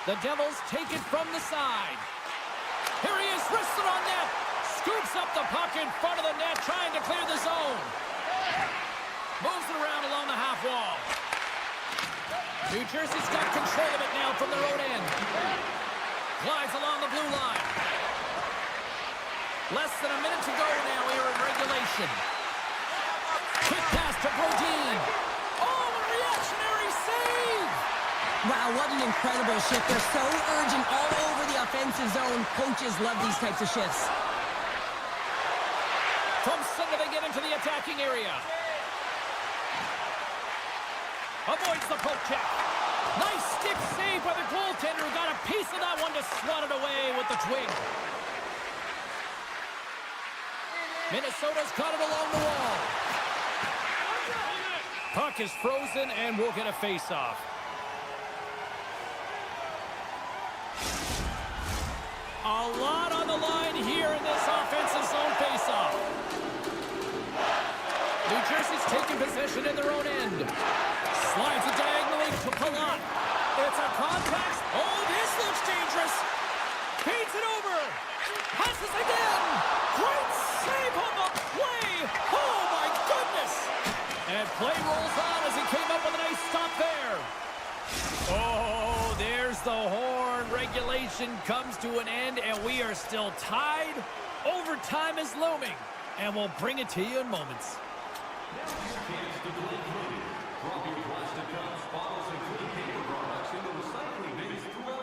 The Devils take it from the side. Here he is, wristed on net. Scoops up the puck in front of the net, trying to clear the zone. Moves it around along the half wall. New Jersey's got control of it now from their own end. Glides along the blue line. Less than a minute to go now here in regulation. Quick pass to Brodin. Oh, a reactionary save! Wow, what an incredible shift. They're so urgent all over the offensive zone. Coaches love these types of shifts. From center they get into the attacking area. Avoids the poke check. Nice stick save by the goaltender who got a piece of that one to swat it away with the twig. Minnesota's got it along the wall. Puck is frozen and we'll get a face-off. A lot on the line here in this offensive zone face-off. New Jersey's taking possession in their own end. Slides it diagonally to Palat. It's a contact. Oh, this looks dangerous. Feeds it over. Passes again. Great save on the play. Oh, my goodness. And play rolls on as he came up with a nice stop there. Oh, there's the horn. Regulation comes to an end, and we are still tied. Overtime is looming, and we'll bring it to you in moments. Drop your plastic cups, bottles, including paper products, in the recycling bins throughout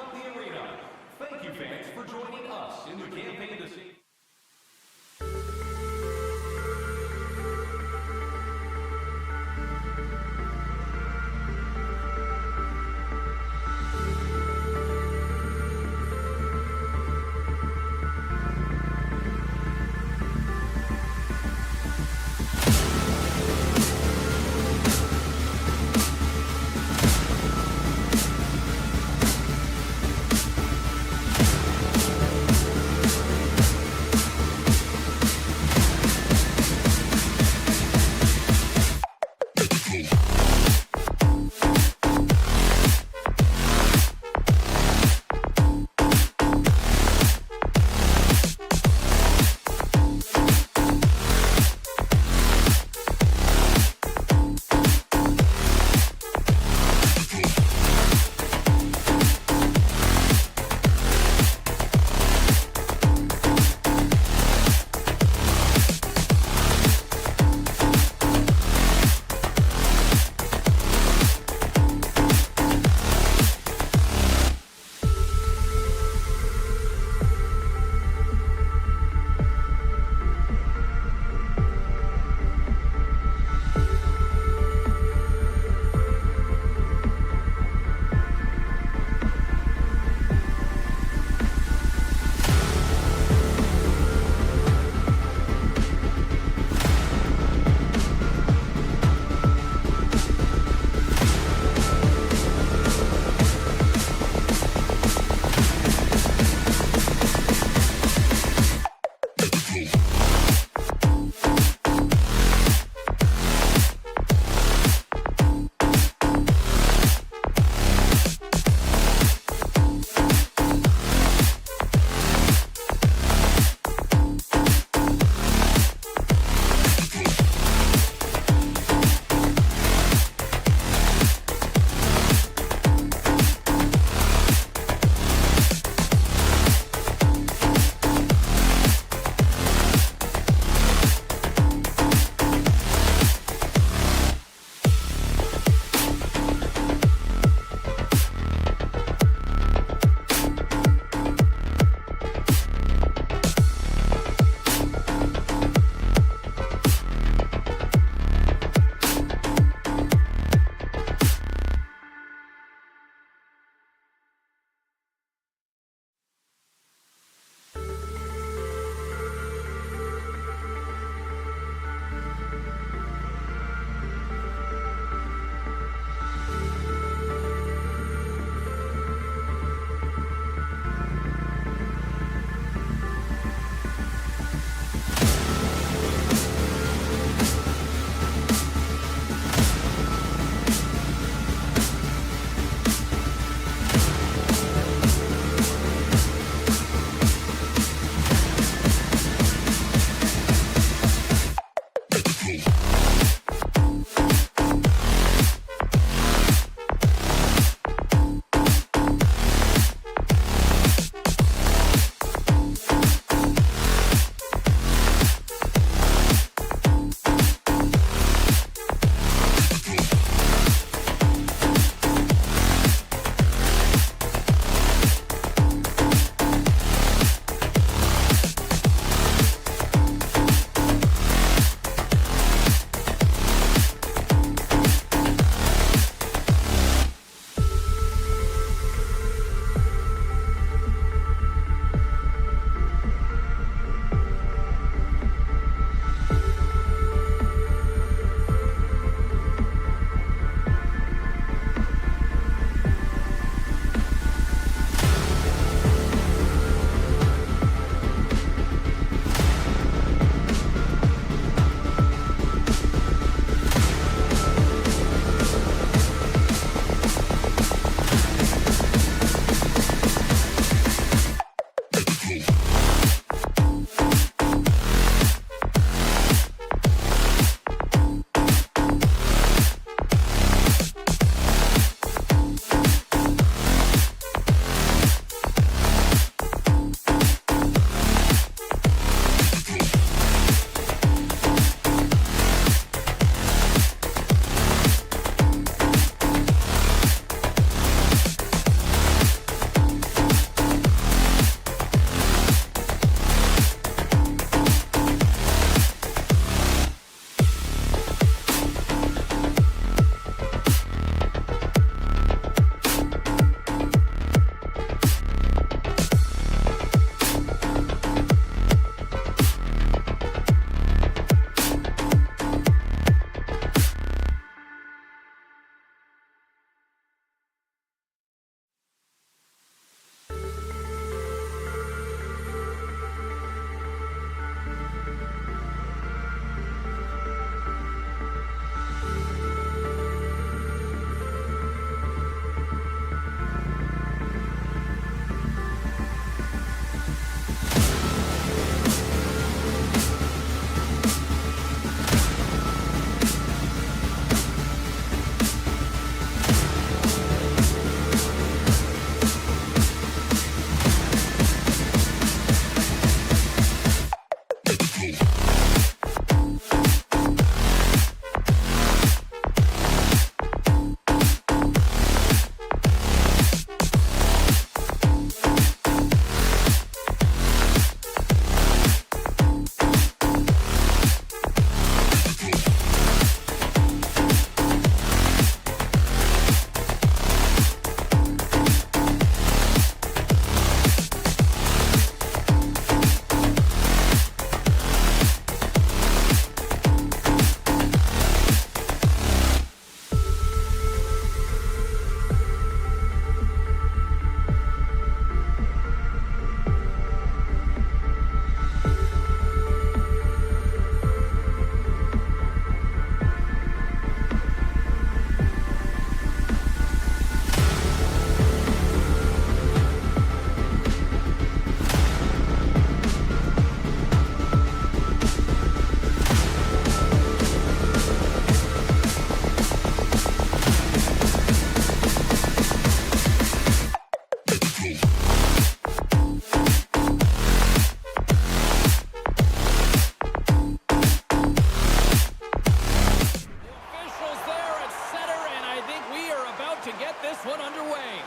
get this one underway.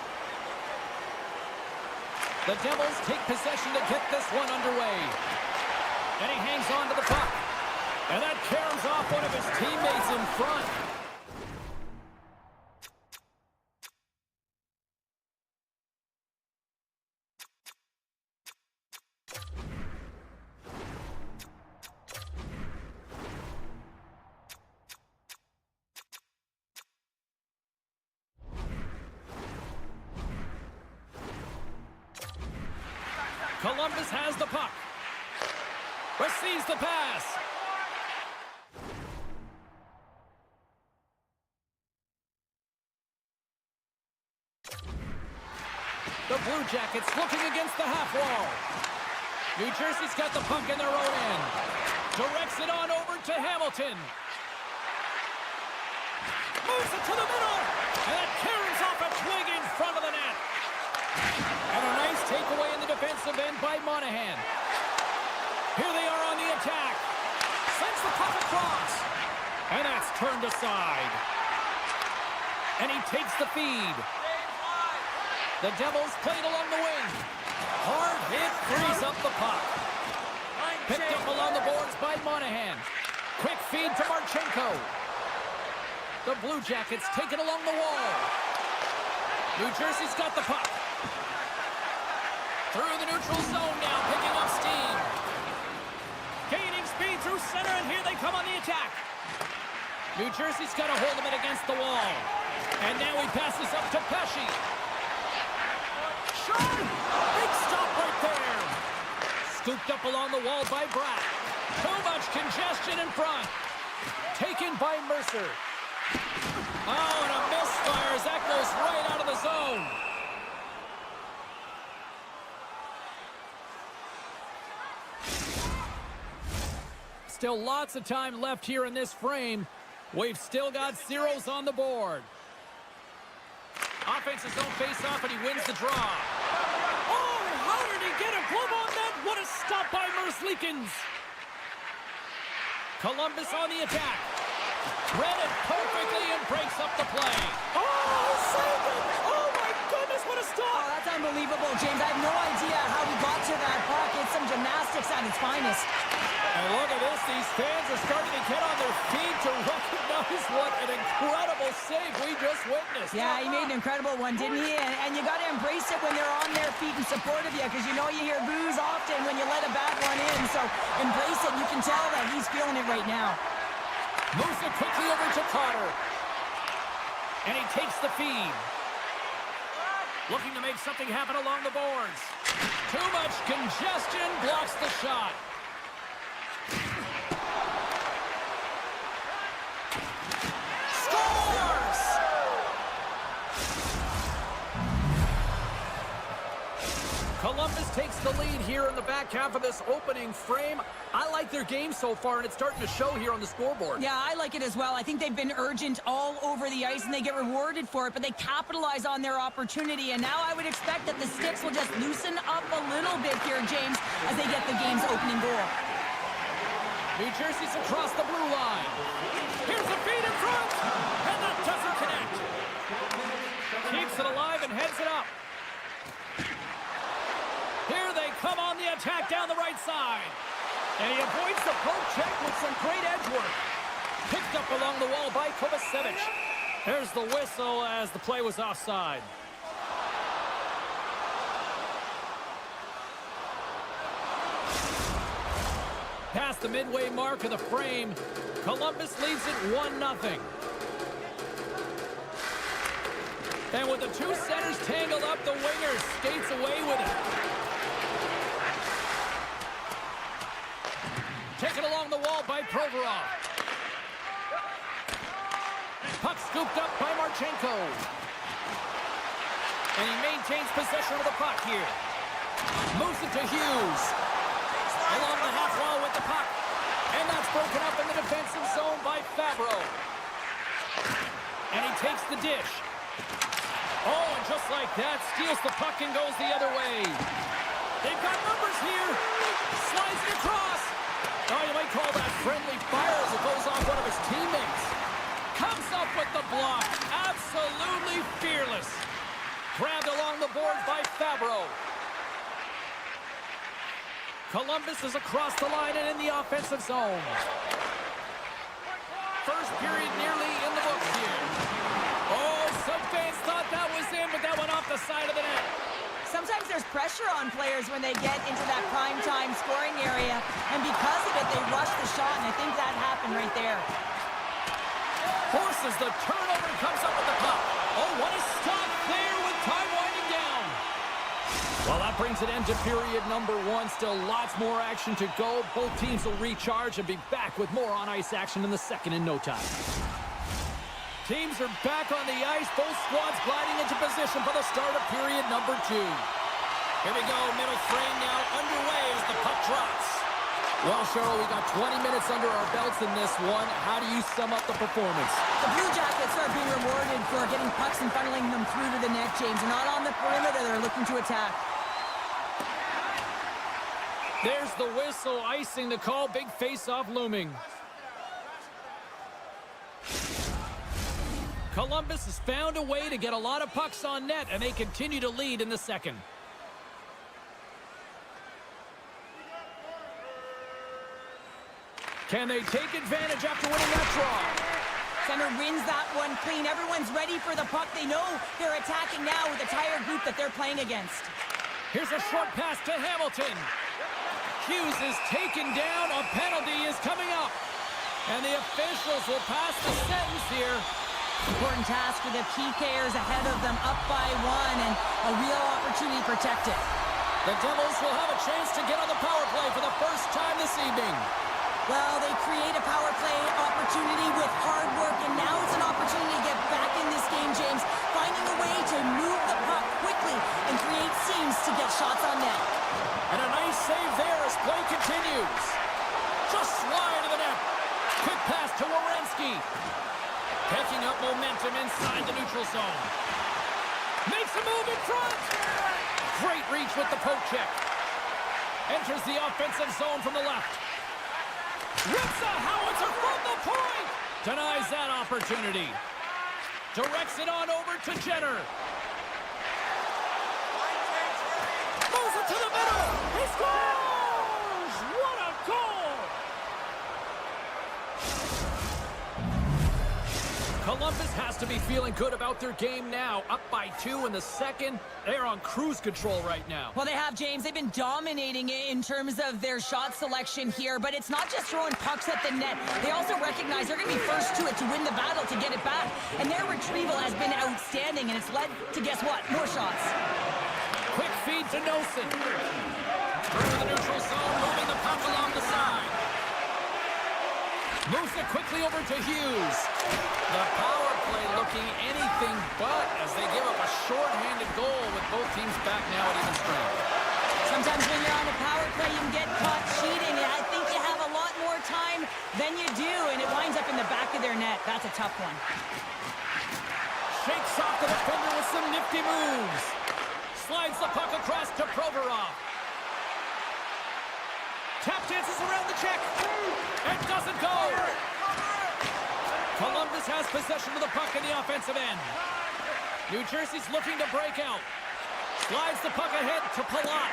The Devils take possession to get this one underway. And he hangs on to the puck. And that caroms off one of his teammates in front. Columbus has the puck. Receives the pass. The Blue Jackets looking against the half wall. New Jersey's got the puck in their own end. Directs it on over to Hamilton. Moves it to the middle. And that carries off a twig in front of the net. And a nice takeaway in the defensive end by Monahan. Here they are on the attack. Sends the puck across. And that's turned aside. And he takes the feed. The Devils played along the wing. Hard hit frees up the puck. Picked up along the boards by Monahan. Quick feed to Marchenko. The Blue Jackets take it along the wall. New Jersey's got the puck. Through the neutral zone now, picking up steam. Gaining speed through center, and here they come on the attack. New Jersey's got a hold of it against the wall. And now he passes up to Pesci. Shot! Big stop right there. Scooped up along the wall by Bratt. Too much congestion in front. Taken by Mercer. Oh, and a misfire as that goes right out of the zone. Still lots of time left here in this frame. We've still got zeros on the board. Offense his own face-off, and he wins the draw. Oh, how did he get a glove on that? What a stop by Merzlikins. Columbus on the attack. Read it perfectly and breaks up the play. Oh, saved it! Oh, my goodness, what a stop! Oh, that's unbelievable, James. I have no idea how he got to that puck. It's some gymnastics at its finest. And look at this. These fans are starting to get on their feet to recognize what an incredible save we just witnessed. Yeah, he made an incredible one, didn't he? And you got to embrace it when they're on their feet in support of you, because you know you hear boos often when you let a bad one in. So embrace it. You can tell that he's feeling it right now. Moves it quickly over to Carter. And he takes the feed. Looking to make something happen along the boards. Too much congestion blocks the shot. Scores! Columbus takes the lead here in the back half of this opening frame. I like their game so far, and it's starting to show here on the scoreboard. Yeah, I like it as well. I think they've been urgent all over the ice, and they get rewarded for it, but they capitalize on their opportunity, and now I would expect that the sticks will just loosen up a little bit here, James, as they get the game's opening goal. New Jersey's across the blue line. Here's the feed in front, and that doesn't connect. Keeps it alive and heads it up. Here they come on the attack down the right side. And he avoids the poke check with some great edge work. Picked up along the wall by Kovacevic. There's the whistle as the play was offside. Past the midway mark of the frame, Columbus leads it 1-0. And with the two centers tangled up, the winger skates away with it. Taken along the wall by Provorov. Puck scooped up by Marchenko. And he maintains possession of the puck here. Moves it to Hughes. Along the half wall with the puck. And that's broken up in the defensive zone by Fabro. And he takes the dish. Oh, and just like that, steals the puck and goes the other way. They've got numbers here. Slides it across. Oh, you might call that friendly fire as it goes off one of his teammates. Comes up up with the block. Absolutely fearless. Grabbed along the boards by Fabro. Columbus is across the line and in the offensive zone. First period nearly in the books here. Oh, some fans thought that was in, but that went off the side of the net. Sometimes there's pressure on players when they get into that prime-time scoring area, and because of it, they rush the shot, and I think that happened right there. Forces the turnover, comes up with the puck. Oh, what a stop there with time winding down. Well, that brings an end to period number one. Still lots more action to go. Both teams will recharge and be back with more on-ice action in the second in no time. Teams are back on the ice. Both squads gliding into position for the start of period number two. Here we go. Middle frame now underway as the puck drops. Well, Cheryl, we got 20 minutes under our belts in this one. How do you sum up the performance? The Blue Jackets are being rewarded for getting pucks and funneling them through to the net, James. They're not on the perimeter. They're looking to attack. There's the whistle, icing the call. Big face-off looming. Columbus has found a way to get a lot of pucks on net, and they continue to lead in the second. Can they take advantage after winning that draw? Center wins that one clean. Everyone's ready for the puck. They know they're attacking now with the entire group that they're playing against. Here's a short pass to Hamilton. Hughes is taken down. A penalty is coming up. And the officials will pass the sentence here. Important task for the PKers ahead of them, up by one, and a real opportunity protected. The Devils will have a chance to get on the power play for the first time this evening. Well, they create a power play opportunity with hard work, and now it's an opportunity to get back in this game, James, finding a way to move the puck quickly and create seams to get shots on net. And a nice save there as play continues. Just slide to the net. Quick pass to Werenski. Picking up momentum inside the neutral zone. Makes a move in front. Great reach with the poke check. Enters the offensive zone from the left. Rips a howitzer from the point. Denies that opportunity. Directs it on over to Jenner. Moves it to the middle. He scores! What a goal! Columbus has to be feeling good about their game now. Up by 2 in the second. They're on cruise control right now. Well, they have, James. They've been dominating it in terms of their shot selection here, but it's not just throwing pucks at the net. They also recognize they're going to be first to it to win the battle, to get it back. And their retrieval has been outstanding, and it's led to, guess what, more shots. Quick feed to Nelson. Through the neutral zone, moving the puck along the side. Moves it quickly over to Hughes. The power play looking anything but as they give up a short-handed goal with both teams back now at even strength. Sometimes when you're on a power play, you can get caught cheating, and I think you have a lot more time than you do, and it winds up in the back of their net. That's a tough one. Shakes off the defender with some nifty moves. Slides the puck across to Provorov. Tap dances around the check. It doesn't go. Columbus has possession of the puck in the offensive end. New Jersey's looking to break out. Slides the puck ahead to Palat.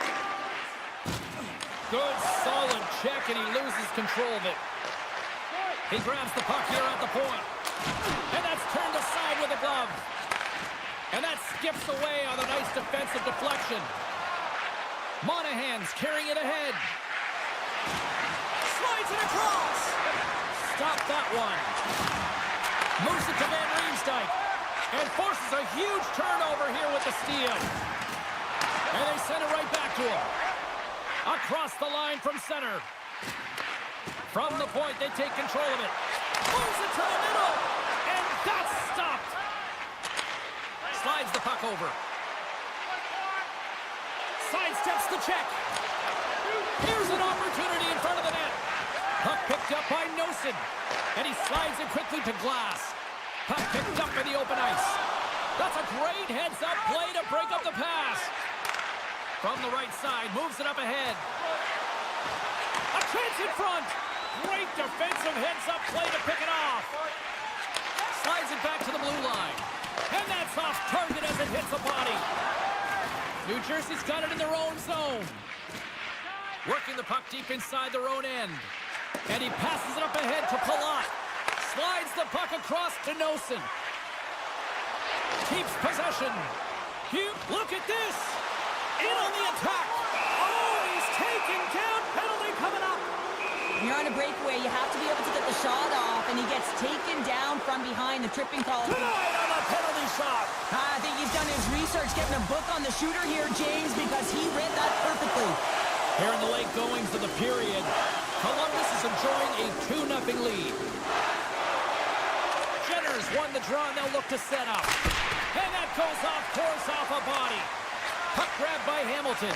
Good, solid check, and he loses control of it. He grabs the puck here at the point. And that's turned aside with a glove. And that skips away on a nice defensive deflection. Monahan's carrying it ahead. Slides it across. Stop that one. Moves it to Van Riemsdyk. And forces a huge turnover here with the steal. And they send it right back to him. Across the line from center. From the point, they take control of it. Moves it to the middle. And that's stopped. Slides the puck over. Sidesteps the check. Here's an opportunity in front of the net. Puck picked up by Nosen. And he slides it quickly to Glass. Puck picked up in the open ice. That's a great heads-up play to break up the pass. From the right side, moves it up ahead. A chance in front. Great defensive heads-up play to pick it off. Slides it back to the blue line. And that's off target as it hits a body. New Jersey's got it in their own zone. Working the puck deep inside their own end. And he passes it up ahead to Palat. Slides the puck across to Nosen. Keeps possession. Look at this. In on the attack. Oh, he's taken down. Penalty coming up. When you're on a breakaway, you have to be able to get the shot off, and he gets taken down from behind. The tripping call. Tonight on the penalty shot. I think he's done his research, getting a book on the shooter here, James, because he read that perfectly. Here in the late goings of the period, Columbus is enjoying a 2-0 lead. Jenner's won the draw, and they'll look to set up. And that goes off, course off a body. Puck grabbed by Hamilton.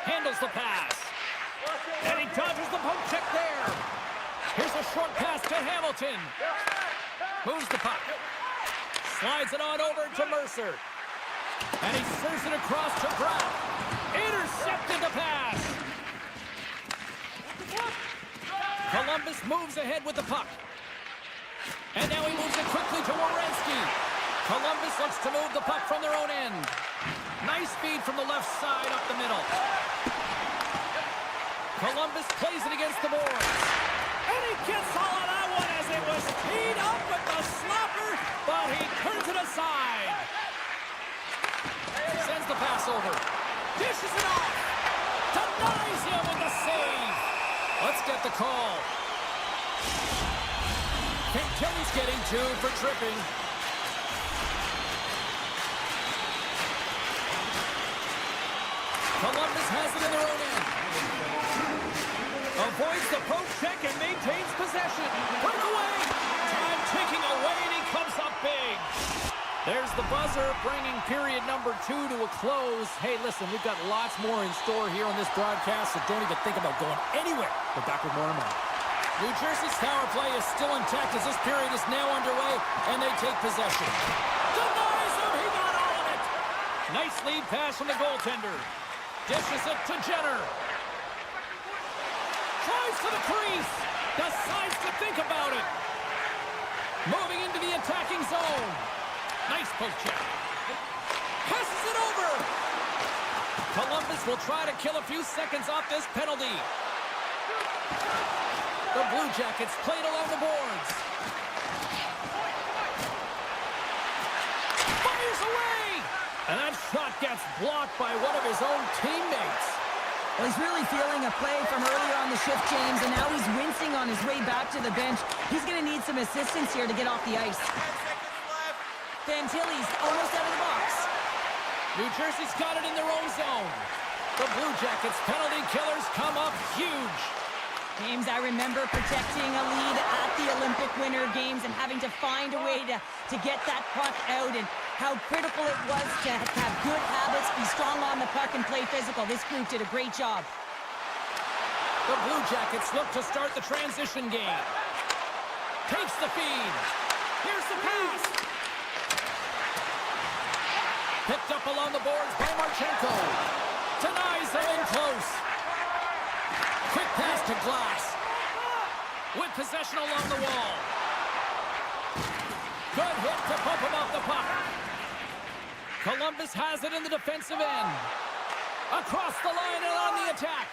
Handles the pass. And he dodges the poke check there. Here's a short pass to Hamilton. Moves the puck. Slides it on over to Mercer. And he serves it across to Brown. Intercepted the pass. Columbus moves ahead with the puck. And now he moves it quickly to Werenski. Columbus looks to move the puck from their own end. Nice speed from the left side up the middle. Columbus plays it against the boards. And he gets all of that one as it was teed up with the slapper, but he turns it aside. Sends the pass over. Dishes it off. Denies him with the save. Let's get the call. Kentelly's getting 2 for tripping. Columbus has it in their own end. Avoids the poke check and maintains possession. Breakaway. Time ticking away, and he comes up big. There's the buzzer, bringing period number 2 to a close. Hey, listen, we've got lots more in store here on this broadcast, so don't even think about going anywhere. We're back with more in a moment. New Jersey's power play is still intact as this period is now underway, and they take possession. Denies him, he got all of it. Nice lead pass from the goaltender. Dishes it to Jenner. Tries to the crease. Decides to think about it. Moving into the attacking zone. Nice poke check. Passes it over. Columbus will try to kill a few seconds off this penalty. The Blue Jackets played along the boards. Fires away! And that shot gets blocked by one of his own teammates. Well, he's really feeling a play from earlier on the shift, James, and now he's wincing on his way back to the bench. He's going to need some assistance here to get off the ice. 10 seconds left. Fantilli's almost out of the box. New Jersey's got it in their own zone. The Blue Jackets penalty killers come up huge. James, I remember protecting a lead at the Olympic Winter Games and having to find a way to get that puck out, and how critical it was to have good habits, be strong on the puck, and play physical. This group did a great job. The Blue Jackets look to start the transition game. Takes the feed. Here's the pass. Picked up along the boards by Marchenko. Denies him in close. Quick pass to Glass. With possession along the wall. Good hit to bump him off the puck. Columbus has it in the defensive end. Across the line and on the attack.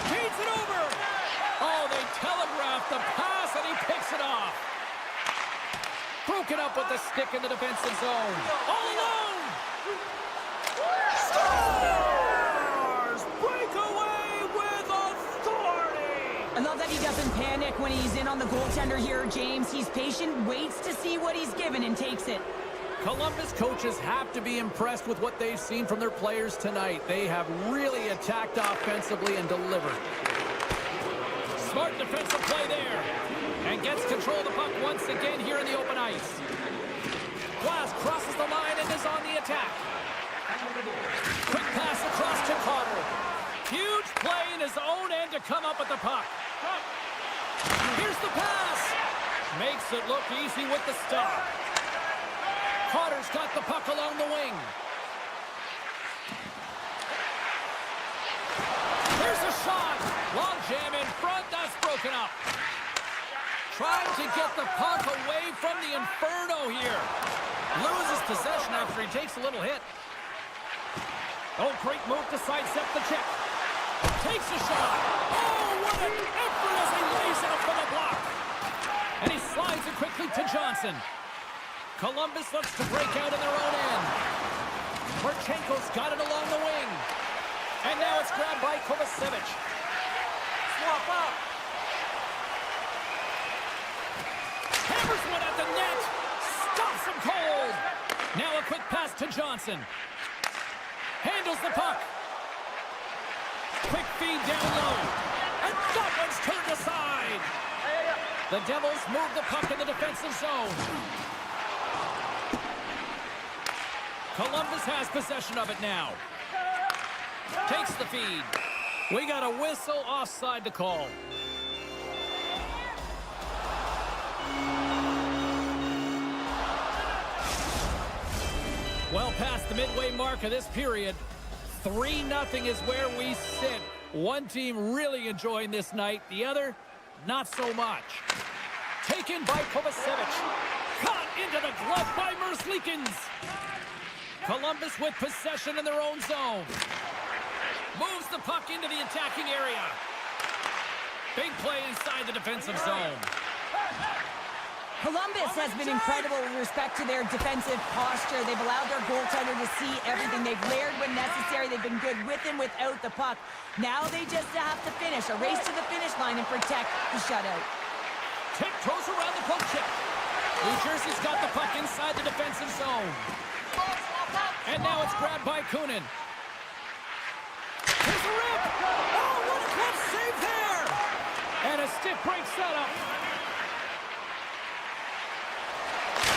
Feeds it over. Oh, they telegraphed the pass and he picks it off. Broken up with the stick in the defensive zone. All alone. Stars break away with authority. I love that he doesn't panic when he's in on the goaltender here, James. He's patient, waits to see what he's given, and takes it. Columbus coaches have to be impressed with what they've seen from their players tonight. They have really attacked offensively and delivered. Smart defensive play there. And gets control of the puck once again here in the open ice. Glass crosses the line and is on the attack. Quick pass across to Carter. Huge play in his own end to come up with the puck. Here's the pass. Makes it look easy with the stop. Carter's got the puck along the wing. Here's a shot. Long jam in front. That's broken broken up. Trying to get the puck away from the Inferno here. Loses possession after he takes a little hit. Oh, great move to sidestep the check. Takes a shot. Oh, what an effort as he lays it up for the block. And he slides it quickly to Johnson. Columbus looks to break out in their own end. Marchenko's got it along the wing. And now it's grabbed by Kovacevic. Swap up. Hammers one at the net. Stops him cold. Now a quick pass to Johnson. Handles the puck. Quick feed down low. And that one's turned aside. The Devils move the puck in the defensive zone. Columbus has possession of it now. Takes the feed. We got a whistle offside to call. Well past the midway mark of this period, 3-0 is where we sit. One team really enjoying this night, the other, not so much. Taken by Kovacevic. Caught into the glove by Merzlikins. Columbus with possession in their own zone. Moves the puck into the attacking area. Big play inside the defensive zone. Columbus has been incredible with respect to their defensive posture. They've allowed their goaltender to see everything. They've layered when necessary. They've been good with and without the puck. Now they just have to finish. A race to the finish line and protect the shutout. Tiptoes around the poke check. New Jersey's got the puck inside the defensive zone. And now it's grabbed by Kunin. Here's a rip! Oh, what a glove save there! And a stick breaks that up.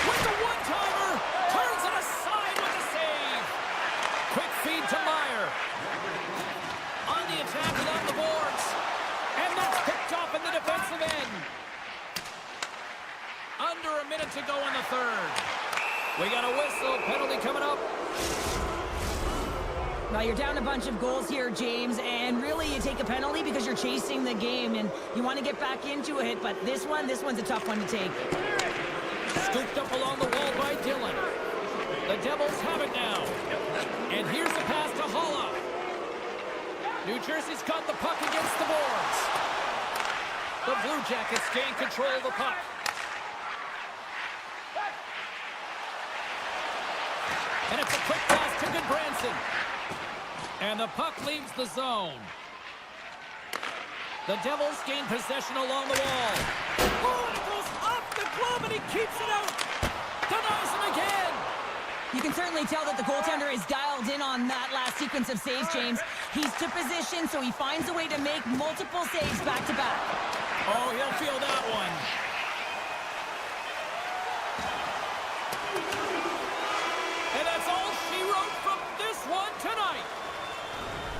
With the one-timer, turns it aside with a save. Quick feed to Meyer. On the attack along the boards. And that's picked off in the defensive end. Under a minute to go in the third. We got a whistle, penalty coming up. Now you're down a bunch of goals here, James, and really you take a penalty because you're chasing the game and you want to get back into it, but this one's a tough one to take. Scooped up along the wall by Dillon. The Devils have it now. And here's the pass to Holla. New Jersey's got the puck against the boards. The Blue Jackets gain control of the puck. And it's a quick pass to Goodbranson. And the puck leaves the zone. The Devils gain possession along the wall. Oh, and it goes off the glove and he keeps it out. Denies him again. You can certainly tell that the goaltender is dialed in on that last sequence of saves, James. He's to position, so he finds a way to make multiple saves back-to-back. Oh, he'll feel that one. And that's all she wrote from this one tonight.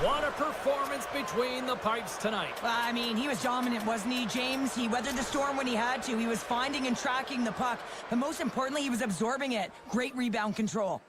What a performance between the pipes tonight. I mean, he was dominant, wasn't he, James? He weathered the storm when he had to. He was finding and tracking the puck. But most importantly, he was absorbing it. Great rebound control.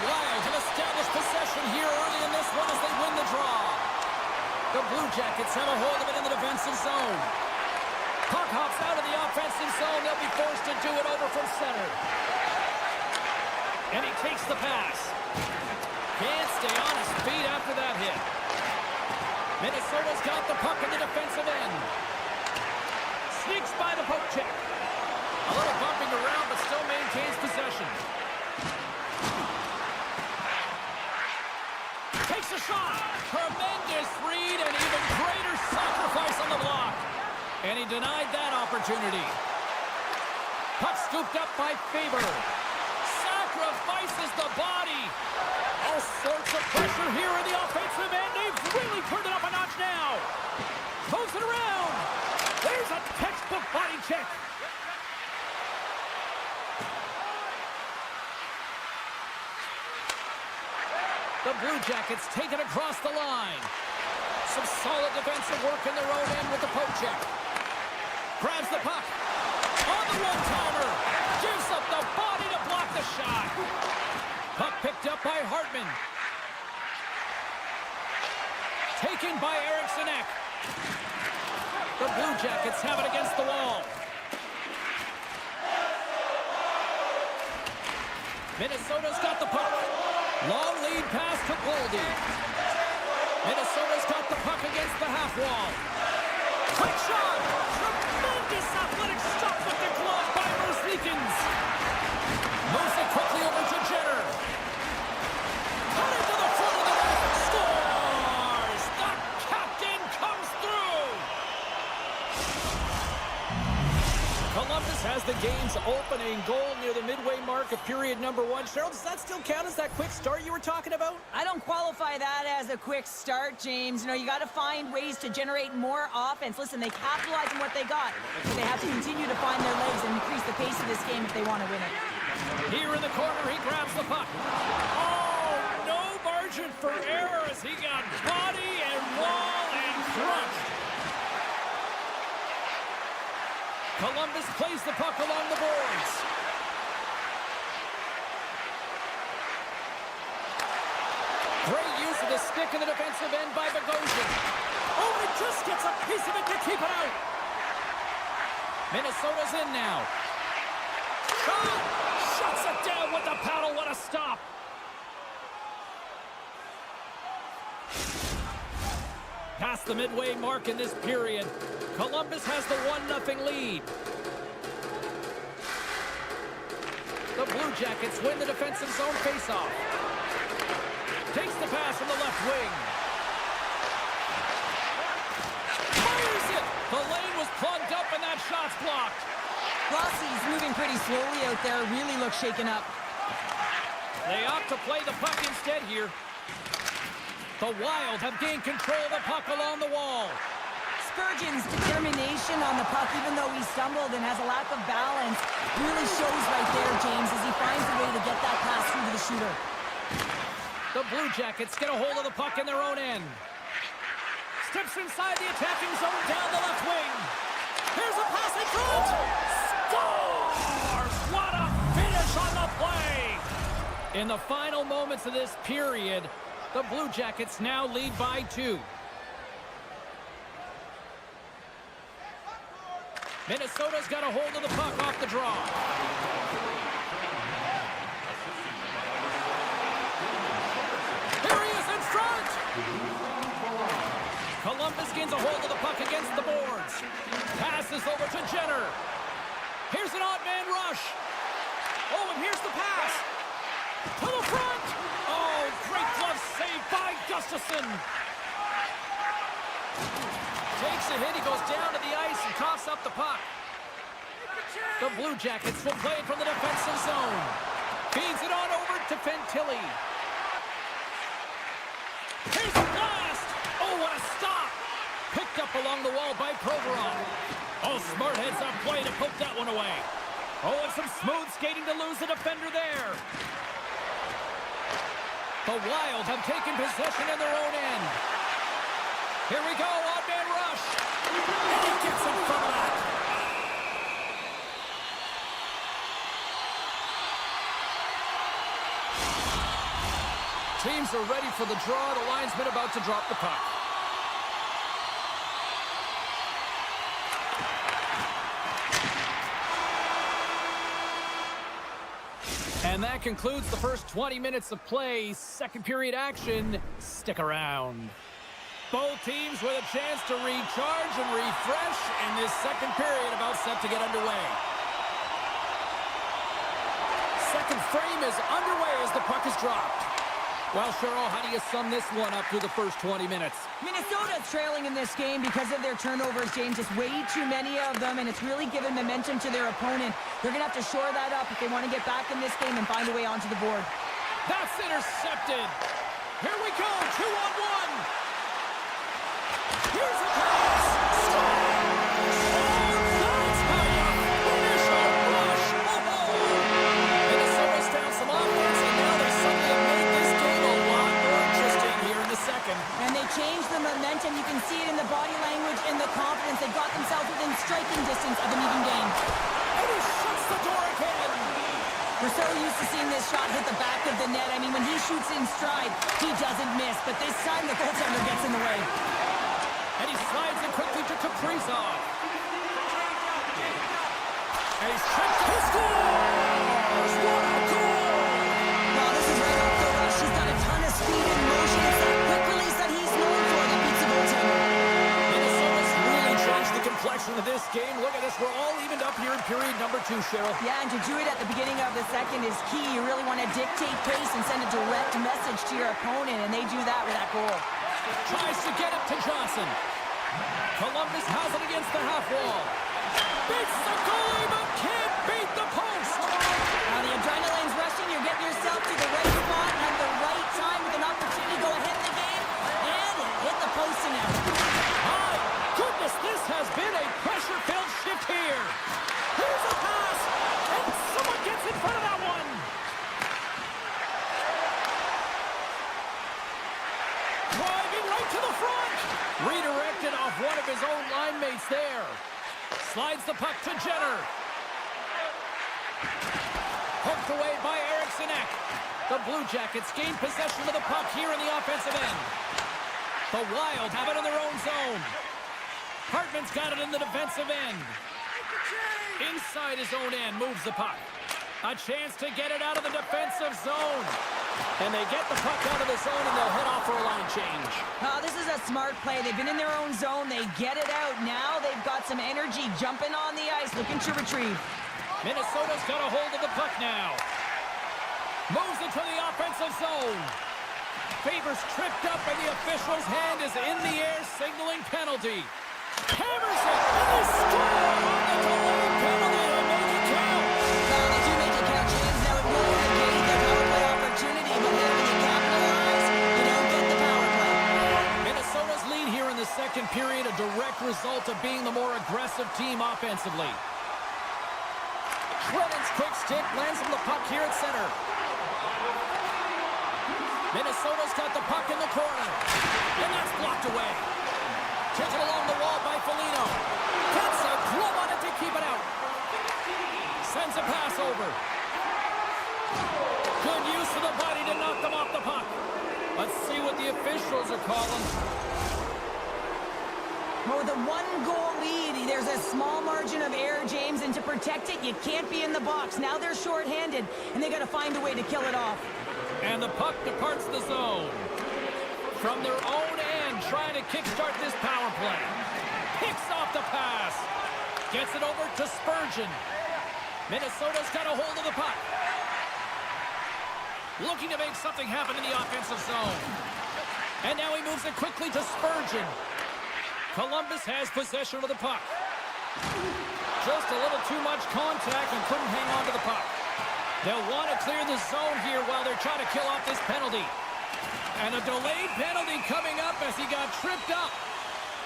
Wild have established possession here early in this one as they win the draw. The Blue Jackets have a hold of it in the defensive zone. Puck hops out of the offensive zone. They'll be forced to do it over from center. And he takes the pass. Can't stay on his feet after that hit. Minnesota's got the puck in the defensive end. Sneaks by the poke check. A little bumping around, but still maintains possession. Takes a shot. Tremendous read and even greater sacrifice on the block. And he denied that opportunity. Puck scooped up by Faber. Sacrifices the body. All sorts of pressure here in the offensive end. They've really turned it up a notch now. Moves it around. There's a textbook body check. The Blue Jackets take it across the line. Some solid defensive work in their own end with the poke check. Grabs the puck. On the one-timer. Gives up the body to block the shot. Puck picked up by Hartman. Taken by Eriksson Ek. The Blue Jackets have it against the wall. Minnesota's got the puck. Long lead pass to Boldy. Minnesota's got the puck against the half wall. Quick shot! Tremendous athletic stop with the glove by Merzlikins. Moves it quickly over to Jenner. Cut into the front of the net. Scores! The captain comes through! Columbus has the game's opening goal near the midway mark of period number 1. Cheryl, does that still count as that quick start you were talking about? I don't qualify that as a quick start, James. You know, you got to find ways to generate more offense. Listen, they capitalize on what they got, but they have to continue to find their legs and increase the pace of this game if they want to win it. Here in the corner, he grabs the puck. Oh, no margin for error as he got body and wall and crushed. Columbus plays the puck along the boards. Great use of the stick in the defensive end by Bogosian. Oh, he just gets a piece of it to keep it out. Minnesota's in now. Shot! Shuts it down with the paddle. What a stop. Past the midway mark in this period, Columbus has the 1-0 lead. The Blue Jackets win the defensive zone faceoff. Takes the pass from the left wing. Fires it! The lane was plugged up and that shot's blocked. Rossi's moving pretty slowly out there. Really looks shaken up. They opt to play the puck instead here. The Wild have gained control of the puck along the wall. Spurgeon's determination on the puck, even though he stumbled and has a lack of balance, really shows right there, James, as he finds a way to get that pass through to the shooter. The Blue Jackets get a hold of the puck in their own end. Steps inside the attacking zone down the left wing. Here's a pass in front. Scores! What a finish on the play! In the final moments of this period, the Blue Jackets now lead by 2. Minnesota's got a hold of the puck off the draw. Here he is in front! Columbus gains a hold of the puck against the boards. Passes over to Jenner. Here's an odd man rush. Oh, and here's the pass. To the front! Oh, great glove save by Gustafsson. Takes a hit, he goes down to the ice and coughs up the puck. The Blue Jackets will play it from the defensive zone. Feeds it on over to Fantilli. Here's the blast! Oh, what a stop! Picked up along the wall by Provorov. Oh, smart heads up play to poke that one away. Oh, and some smooth skating to lose the defender there. The Wild have taken possession in their own end. Here we go, odd man rush. And he gets in front of that. Teams are ready for the draw. The linesman about to drop the puck. And that concludes the first 20 minutes of play. Second period action. Stick around. Both teams with a chance to recharge and refresh, and this second period about set to get underway. Second frame is underway as the puck is dropped. Well, Cheryl, how do you sum this one up through the first 20 minutes? Minnesota's trailing in this game because of their turnovers, James. Just way too many of them, and it's really given momentum to their opponent. They're going to have to shore that up if they want to get back in this game and find a way onto the board. That's intercepted. Here we go, 2-on-1. Here's a pass. Score! That's how you finish a rush. Minnesota's found some offense, and now they suddenly have made this game a lot more interesting here in the second. And they changed the momentum. You can see it in the body language and the confidence. They got themselves within striking distance of an even game. And he shuts the door again. We're so used to seeing this shot hit the back of the net. I mean, when he shoots in stride, he doesn't miss. But this time, the goaltender gets in the way. And he slides it quickly to Kaprizov. And he's tripped. He scores! What a goal! Well, this is right off the rush. He's got a ton of speed and motion. It's that quick release that he's known for that beats the goaltender. Minnesota's really changed the complexion of this game. Look at this. We're all evened up here in period number 2, Cheryl. Yeah, and to do it at the beginning of the second is key. You really want to dictate pace and send a direct message to your opponent, and they do that with that goal. Tries to get it to Johnson. Columbus has it against the half wall. Beats the goalie, but can't beat the post. Now the adrenaline's rushing. You're getting yourself to the right spot at the right time with an opportunity to go ahead in the game. And it hit the post and out. My goodness, this has been a pressure-filled shift here. Here's a pass, and someone gets in front of that one. Driving right to the front. Redirected off one of his own line mates there. Slides the puck to Jenner. Poked away by Eriksson Ek. The Blue Jackets gain possession of the puck here in the offensive end. The Wild have it in their own zone. Hartman's got it in the defensive end. Inside his own end moves the puck. A chance to get it out of the defensive zone. And they get the puck out of the zone, and they'll head off for a line change. This is a smart play. They've been in their own zone. They get it out. Now they've got some energy jumping on the ice, looking to retrieve. Minnesota's got a hold of the puck now. Moves it to the offensive zone. Faber's tripped up, and the official's hand is in the air, signaling penalty. Hammers it, and they score on the delayed penalty. They make it count. They do make it count, James. Now it will negate their power play opportunity, but then when you capitalize, you don't get the power play. Minnesota's lead here in the second period, a direct result of being the more aggressive team offensively. Trenton's quick stick lands him the puck here at center. Minnesota's got the puck in the corner, and that's blocked away. Taken along the wall by Foligno. Gets a glove on it to keep it out. Sends a pass over. Good use of the body to knock them off the puck. Let's see what the officials are calling. Well, with a one-goal lead, there's a small margin of error, James, and to protect it, you can't be in the box. Now they're shorthanded, and they got to find a way to kill it off. And the puck departs the zone. From their own end, trying to kickstart this power play. Picks off the pass. Gets it over to Spurgeon. Minnesota's got a hold of the puck. Looking to make something happen in the offensive zone. And now he moves it quickly to Spurgeon. Columbus has possession of the puck. Just a little too much contact and couldn't hang on to the puck. They'll want to clear the zone here while they're trying to kill off this penalty. And a delayed penalty coming up as he got tripped up.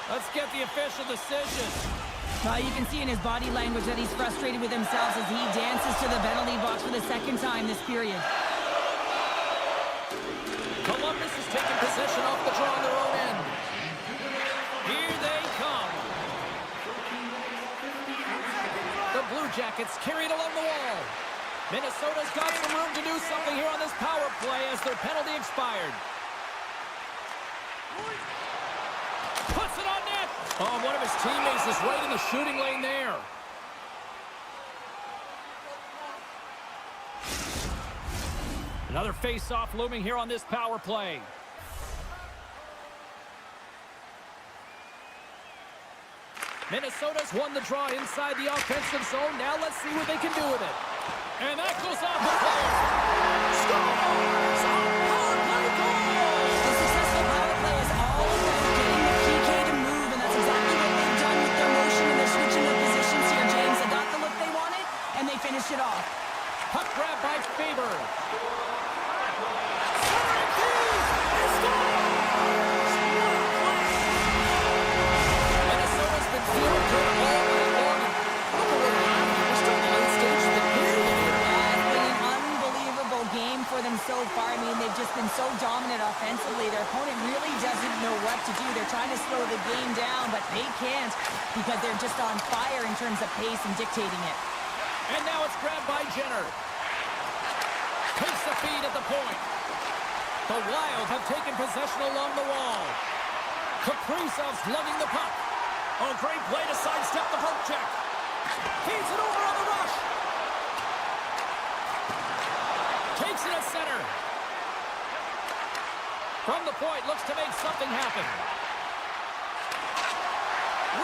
Let's get the official decision. You can see in his body language that he's frustrated with himself as he dances to the penalty box for the second time this period. Columbus is taking possession off the draw on their own end. Here they come. The Blue Jackets carry it along the wall. Minnesota's got some room to do something here on this power play as their penalty expired. Puts it on net. Oh, one of his teammates is right in the shooting lane there. Another face-off looming here on this power play. Minnesota's won the draw inside the offensive zone. Now let's see what they can do with it. And that goes off the play. Scores! Power play goal! The successful power play is all about getting the PK to move, and that's exactly what they've done with their motion and their switching of positions here, James. They got the look they wanted, and they finished it off. Puck grab by Faber. Minnesota's been feeling good all night long. Look at what happened. We're still in the late stage of the period here. It's been an unbelievable game for them so far. I mean, they've just been so dominant offensively. Their opponent really doesn't know what to do. They're trying to slow the game down, but they can't because they're just on fire in terms of pace and dictating it. And now it's grabbed by Jenner. Takes the feed at the point. The Wild have taken possession along the wall. Kaprizov's lugging the puck. Oh, great play to sidestep the poke check. Feeds it over on the rush. Takes it at center. From the point, looks to make something happen.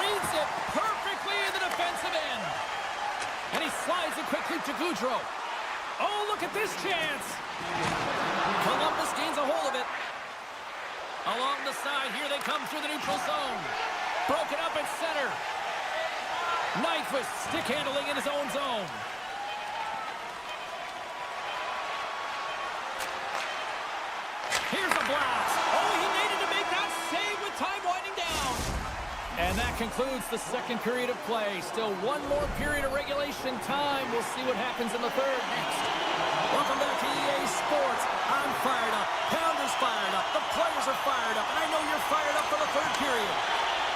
Reads it perfectly in the defensive end. And he slides it quickly to Goudreau. Oh, look at this chance. Columbus gains a hold of it. Along the side, here they come through the neutral zone. Broken up at center. Nyquist stick handling in his own zone. Here's a blast. Oh, he needed to make that save with time winding down. And that concludes the second period of play. Still one more period of regulation time. We'll see what happens in the third next. Welcome back to EA Sports. I'm fired up. Pounder's fired up. The players are fired up. And I know you're fired up for the third period.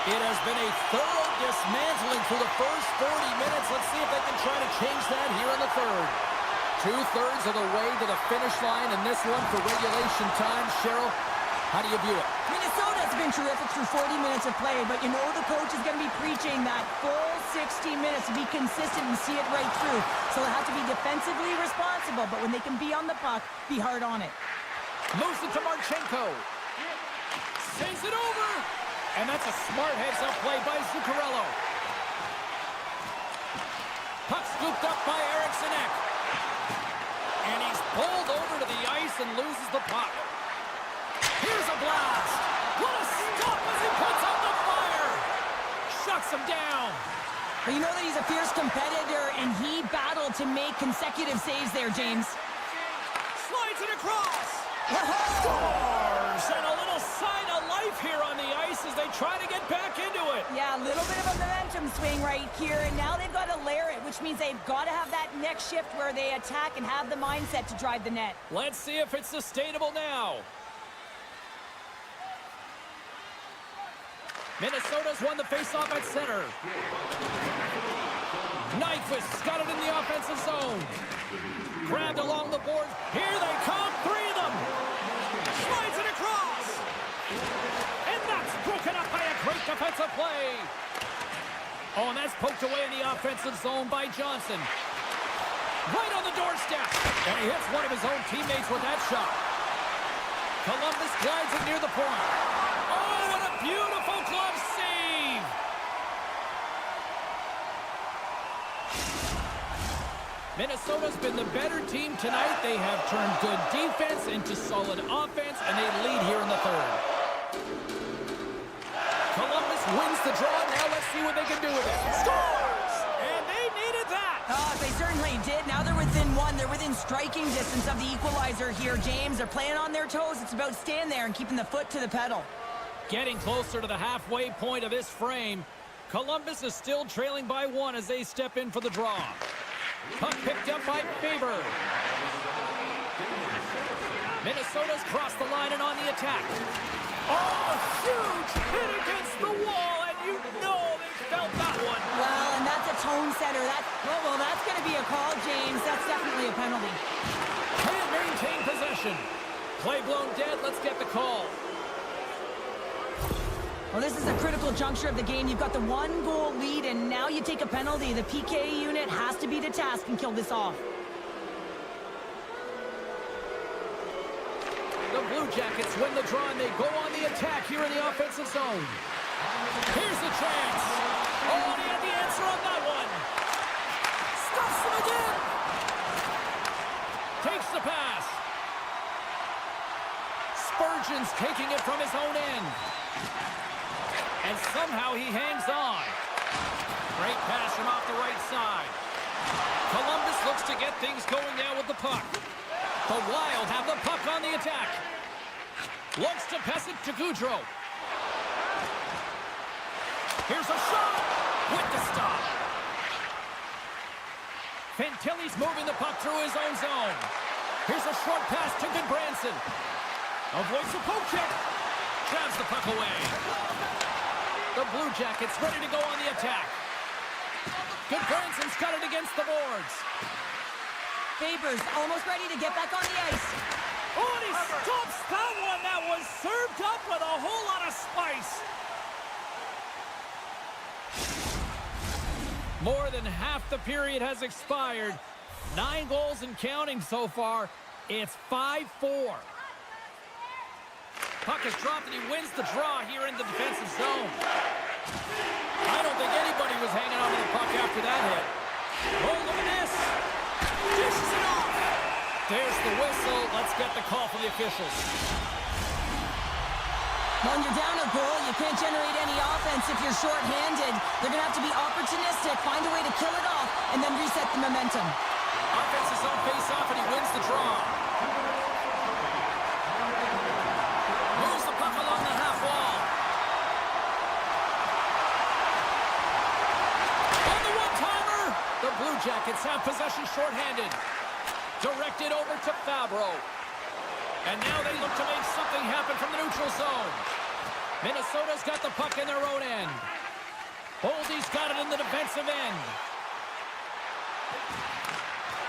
It has been a thorough dismantling through the first 40 minutes. Let's see if they can try to change that here in the third. 2/3 of the way to the finish line in this one for regulation time. Cheryl, how do you view it? Minnesota's been terrific through 40 minutes of play, but you know the coach is going to be preaching that full 60 minutes to be consistent and see it right through. So they'll have to be defensively responsible, but when they can be on the puck, be hard on it. Moves it to Marchenko. Sends it over. And that's a smart heads-up play by Zuccarello. Puck scooped up by Eriksson Ek. And he's pulled over to the ice and loses the puck. Here's a blast. What a stop as he puts out the fire. Shuts him down. But you know that he's a fierce competitor, and he battled to make consecutive saves there, James. Slides it across. Scores! And a little sign of life here on the ice as they try to get back into it. Yeah, a little bit of a momentum swing right here, and now they've got to layer it, which means they've got to have that next shift where they attack and have the mindset to drive the net. Let's see if it's sustainable now. Minnesota's won the faceoff at center. Nyquist's got it in the offensive zone. Grabbed along the board. Here they come, three of them. Slides it across. And that's broken up by a great defensive play. Oh, and that's poked away in the offensive zone by Johnson. Right on the doorstep. And he hits one of his own teammates with that shot. Columbus glides it near the point. Oh, what a beautiful glove save. Minnesota's been the better team tonight. They have turned good defense into solid offense, and they lead here in the third. Columbus wins the draw. Now let's see what they can do with it. Scores! And they needed that. Oh, they certainly did. Now they're within one. They're within striking distance of the equalizer here, James. They're playing on their toes. It's about staying there and keeping the foot to the pedal. Getting closer to the halfway point of this frame. Columbus is still trailing by one as they step in for the draw. Puck picked up by Faber. Minnesota's crossed the line and on the attack. Oh, huge hit against the wall, and you know they felt that one. Well, and that's a tone setter. Well, that's going to be a call, James. That's definitely a penalty. Can't maintain possession. Play blown dead. Let's get the call. Well, this is a critical juncture of the game. You've got the 1-goal lead, and now you take a penalty. The PK unit has to be to task and kill this off. The Blue Jackets win the draw, and they go on the attack here in the offensive zone. Here's the chance. Oh, he had the answer on that one. Stuffs him again. Takes the pass. Spurgeon's taking it from his own end. And somehow he hangs on. Great pass from off the right side. Columbus looks to get things going now with the puck. The Wild have the puck on the attack. Looks to pass it to Gaudreau. Here's a shot with the stop. Fantilli's moving the puck through his own zone. Here's a short pass to Goodbranson. Avoids the poke check. Grabs the puck away. The Blue Jackets ready to go on the attack. Goodbranson's got it against the boards. Faber's almost ready to get back on the ice. Oh, and he stops that one. That was served up with a whole lot of spice. More than half the period has expired. 9 goals and counting so far. It's 5-4. Puck is dropped and he wins the draw here in the defensive zone. I don't think anybody was hanging on to the puck after that hit. Oh, look at this. Dishes it off. There's the whistle. Let's get the call from the officials. When you're down a goal, you can't generate any offense if you're shorthanded. They're going to have to be opportunistic, find a way to kill it off, and then reset the momentum. Offense is on face-off, and he wins the draw. Moves the puck along the half wall. On the one-timer, the Blue Jackets have possession shorthanded. Directed over to Fabro. And now they look to make something happen from the neutral zone. Minnesota's got the puck in their own end. Boldy's got it in the defensive end.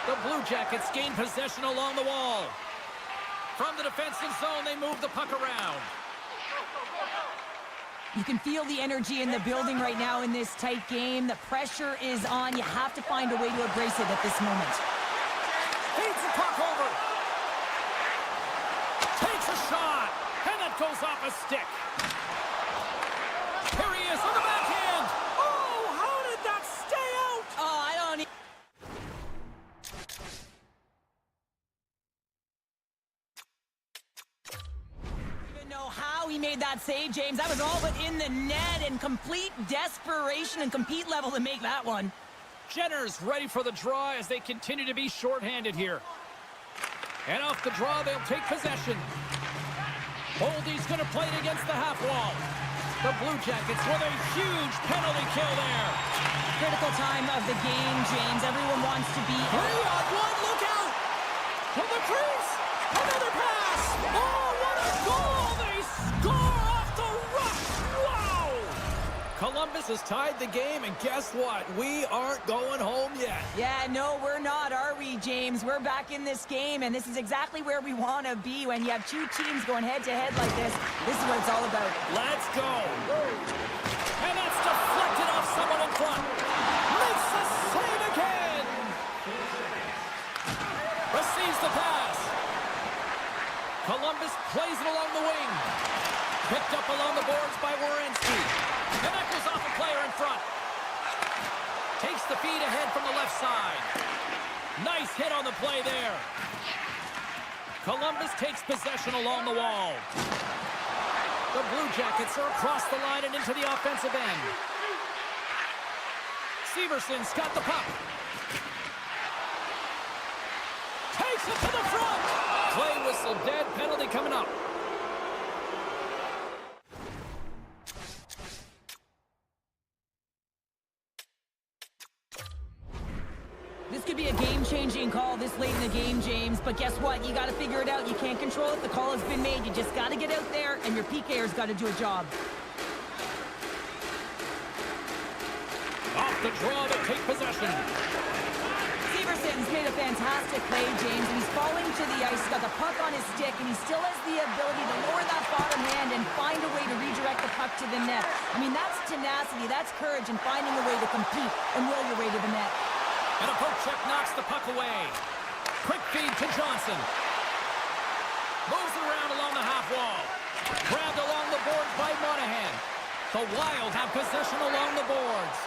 The Blue Jackets gain possession along the wall. From the defensive zone, they move the puck around. You can feel the energy in the building right now in this tight game. The pressure is on. You have to find a way to embrace it at this moment. Feeds the puck over. Takes a shot. And that goes off a stick. Here he is on the backhand. Oh, how did that stay out? Oh, I don't even know how he made that save, James. That was all but in the net and complete desperation and compete level to make that one. Jenner's ready for the draw as they continue to be shorthanded here. And off the draw, they'll take possession. Boldy's going to play it against the half wall. The Blue Jackets with a huge penalty kill there. Critical time of the game, James. Everyone wants to be... 3-on-1, look out! To the crease! Another pass! Oh, what a goal! They score off the rush! Wow! Columbus has tied the game, and guess what? We aren't going home yet. Yeah, no, we're not, are we, James? We're back in this game, and this is exactly where we want to be. When you have two teams going head-to-head like this is what it's all about. Let's go. And that's deflected off someone in front. Makes the save again. Receives the pass. Columbus plays it along the wing. Picked up along the boards by Werenski. And that goes off a player in front. Takes the feed ahead from the left side. Nice hit on the play there. Columbus takes possession along the wall. The Blue Jackets are across the line and into the offensive end. Severson's got the puck. Takes it to the front. Play whistle dead. Penalty coming up. This could be a game-changing call this late in the game, James. But guess what? You got to figure it out. You can't control it. The call has been made. You just got to get out there, and your PKer's got to do a job. Off the draw, the take possession. Severson's made a fantastic play, James, and he's falling to the ice. He's got the puck on his stick, and he still has the ability to lower that bottom hand and find a way to redirect the puck to the net. I mean, that's tenacity, that's courage, and finding a way to compete and will your way to the net. And a poke check knocks the puck away. Quick feed to Johnson. Moves it around along the half wall. Grabbed along the boards by Monahan. The Wild have possession along the boards.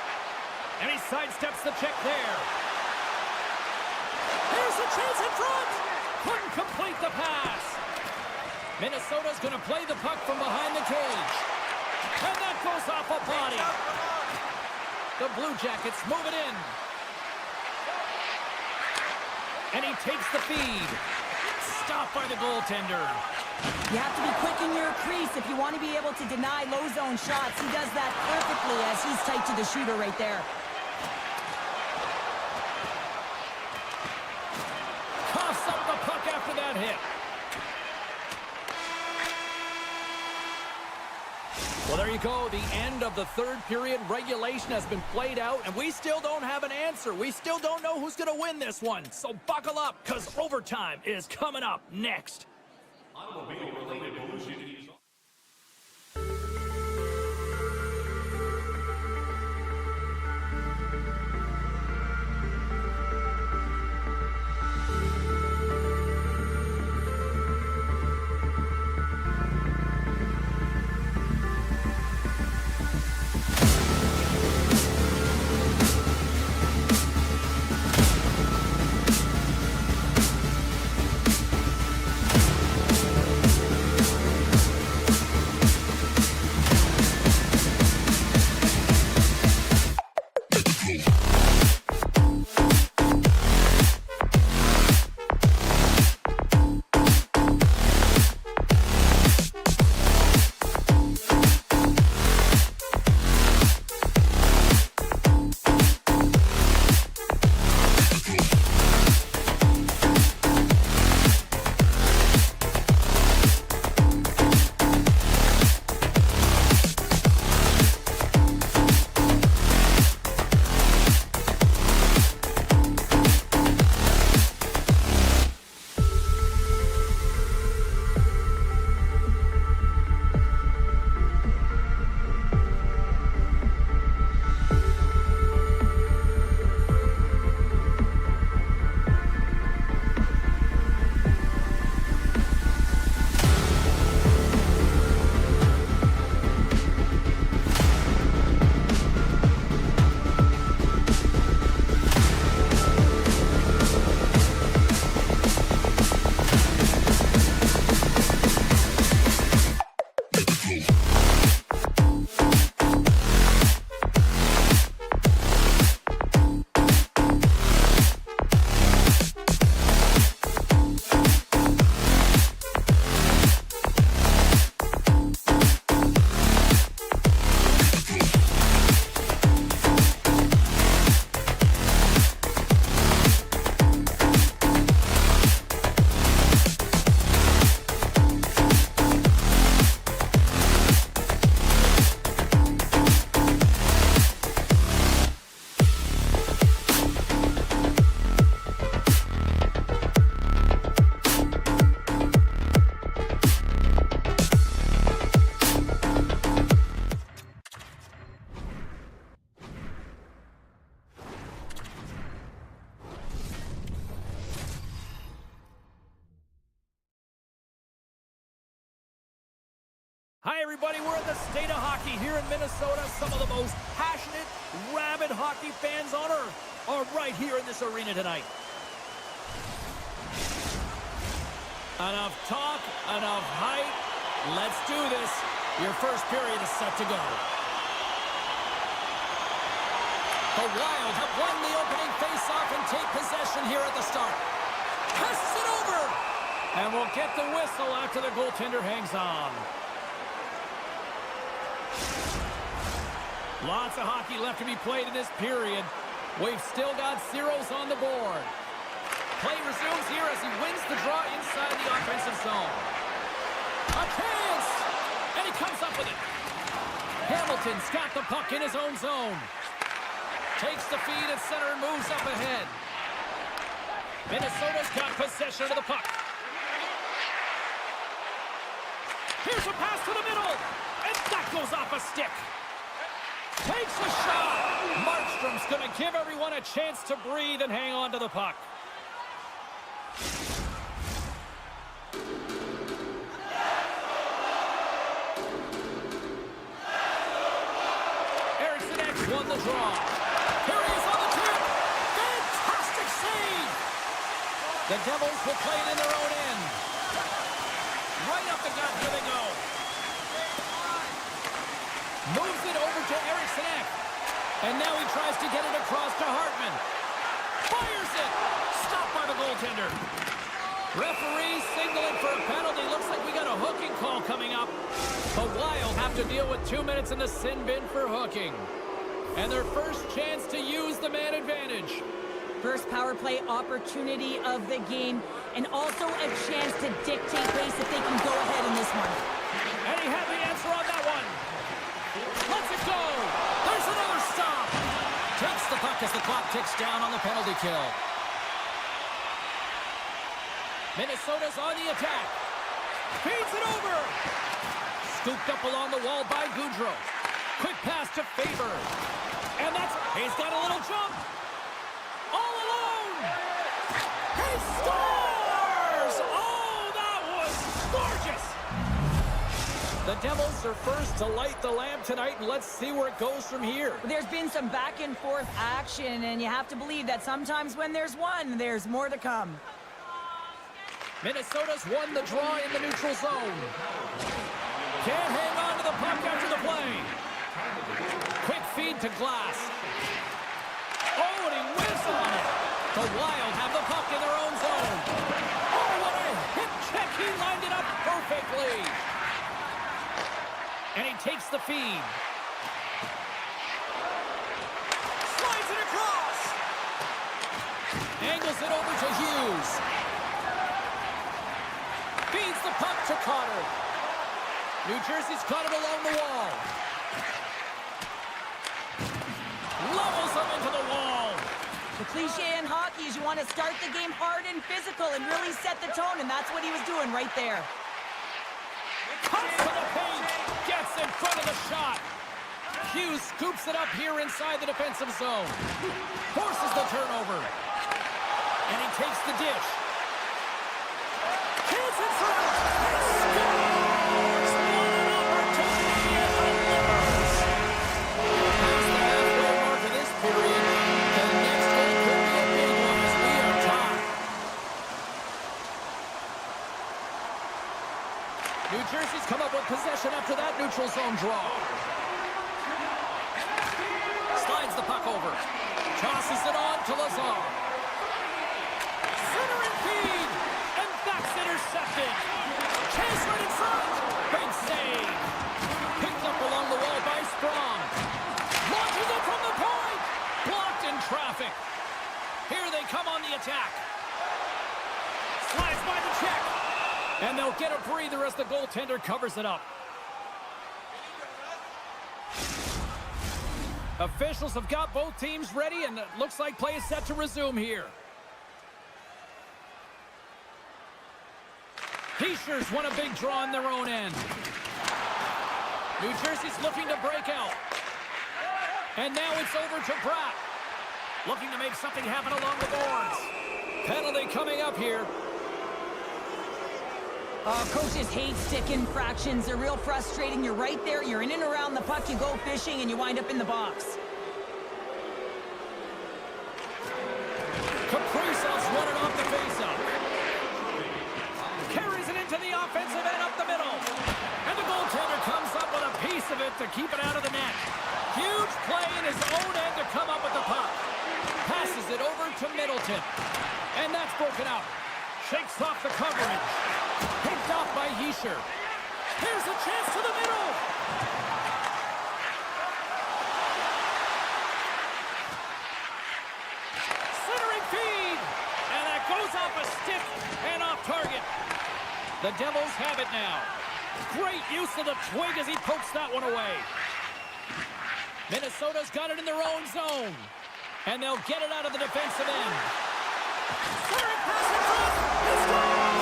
And he sidesteps the check there. Here's a chance in front. Couldn't complete the pass. Minnesota's going to play the puck from behind the cage. And that goes off a body. The Blue Jackets move it in. And he takes the feed. Stopped by the goaltender. You have to be quick in your crease if you want to be able to deny low zone shots. He does that perfectly as he's tight to the shooter right there. Coughs up the puck after that hit. Well, there you go. The end of the third period. Regulation has been played out, and we still don't have an answer. We still don't know who's going to win this one. So buckle up, because overtime is coming up next. Hi, everybody. We're in the state of hockey here in Minnesota. Some of the most passionate, rabid hockey fans on earth are right here in this arena tonight. Enough talk, enough hype. Let's do this. Your first period is set to go. The Wild have won the opening faceoff and take possession here at the start. Passes it over. And we'll get the whistle after the goaltender hangs on. Lots of hockey left to be played in this period. We've still got zeros on the board. Play resumes here as he wins the draw inside the offensive zone. A chance! And he comes up with it. Hamilton's got the puck in his own zone. Takes the feed at center and moves up ahead. Minnesota's got possession of the puck. Here's a pass to the middle, and that goes off a stick. Takes a shot. Markstrom's going to give everyone a chance to breathe and hang on to the puck. Won the draw. Here he is on the tip. Fantastic save. The Devils will play it in their own end. Right up the gut, here they go. Moves it over to Eriksson. And now he tries to get it across to Hartman. Fires it. Stopped by the goaltender. Referee signaling for a penalty. Looks like we got a hooking call coming up. The Wild have to deal with 2 minutes in the sin bin for hooking. And their first chance to use the man advantage. First power play opportunity of the game, and also a chance to dictate pace if they can go ahead in this one. And he had the answer on that one. Let's it go. There's another stop. Takes the puck as the clock ticks down on the penalty kill. Minnesota's on the attack. Feeds it over. Scooped up along the wall by Goudreau. Quick pass to Faber. And he's got a little jump. All alone. He scores! Oh, that was gorgeous. The Devils are first to light the lamp tonight, and let's see where it goes from here. There's been some back and forth action, and you have to believe that sometimes when there's one, there's more to come. Minnesota's won the draw in the neutral zone. Can't hang on to the puck after the play. Quick feed to Glass. Oh, and he whiffs on it. The Wild have the puck in their own zone. Oh, what a hip check. He lined it up perfectly. And he takes the feed. Slides it across. Angles it over to Hughes. Feeds the puck to Cotter. New Jersey's caught it along the wall. Levels them into the wall. The cliche in hockey is you want to start the game hard and physical and really set the tone, and that's what he was doing right there. Cuts to the paint. Gets in front of the shot. Hughes scoops it up here inside the defensive zone. Forces the turnover. And he takes the dish. Chance in front. Scores! What an opportunity and delivers. Past the halfway mark of this period. The next goal could be a big one as we are tied. New Jersey's come up with possession after that neutral zone draw. Slides the puck over. Tosses it on to Lazar. Centering feed. And that's intercepted. Chase right in front. Big save. Picked up along the wall by Sprong. Launches it from the point. Blocked in traffic. Here they come on the attack. Slides by the check. And they'll get a breather as the goaltender covers it up. Officials have got both teams ready, and it looks like play is set to resume here. Heischer's won a big draw in their own end. New Jersey's looking to break out. And now it's over to Pratt. Looking to make something happen along the boards. Penalty coming up here. Coaches hate stick infractions. They're real frustrating. You're right there. You're in and around the puck. You go fishing, and you wind up in the box. Kaprizov's won it off the faceoff. Carries it into the offensive end up the middle. And the goaltender comes up with a piece of it to keep it out of the net. Huge play in his own end to come up with the puck. Passes it over to Middleton. And that's broken out. Shakes off the coverage. Picked off by Hischer. Here's a chance to the middle. Centering feed. And that goes off a stick and off target. The Devils have it now. Great use of the twig as he pokes that one away. Minnesota's got it in their own zone. And they'll get it out of the defensive end. Centering pass in front. It's gone!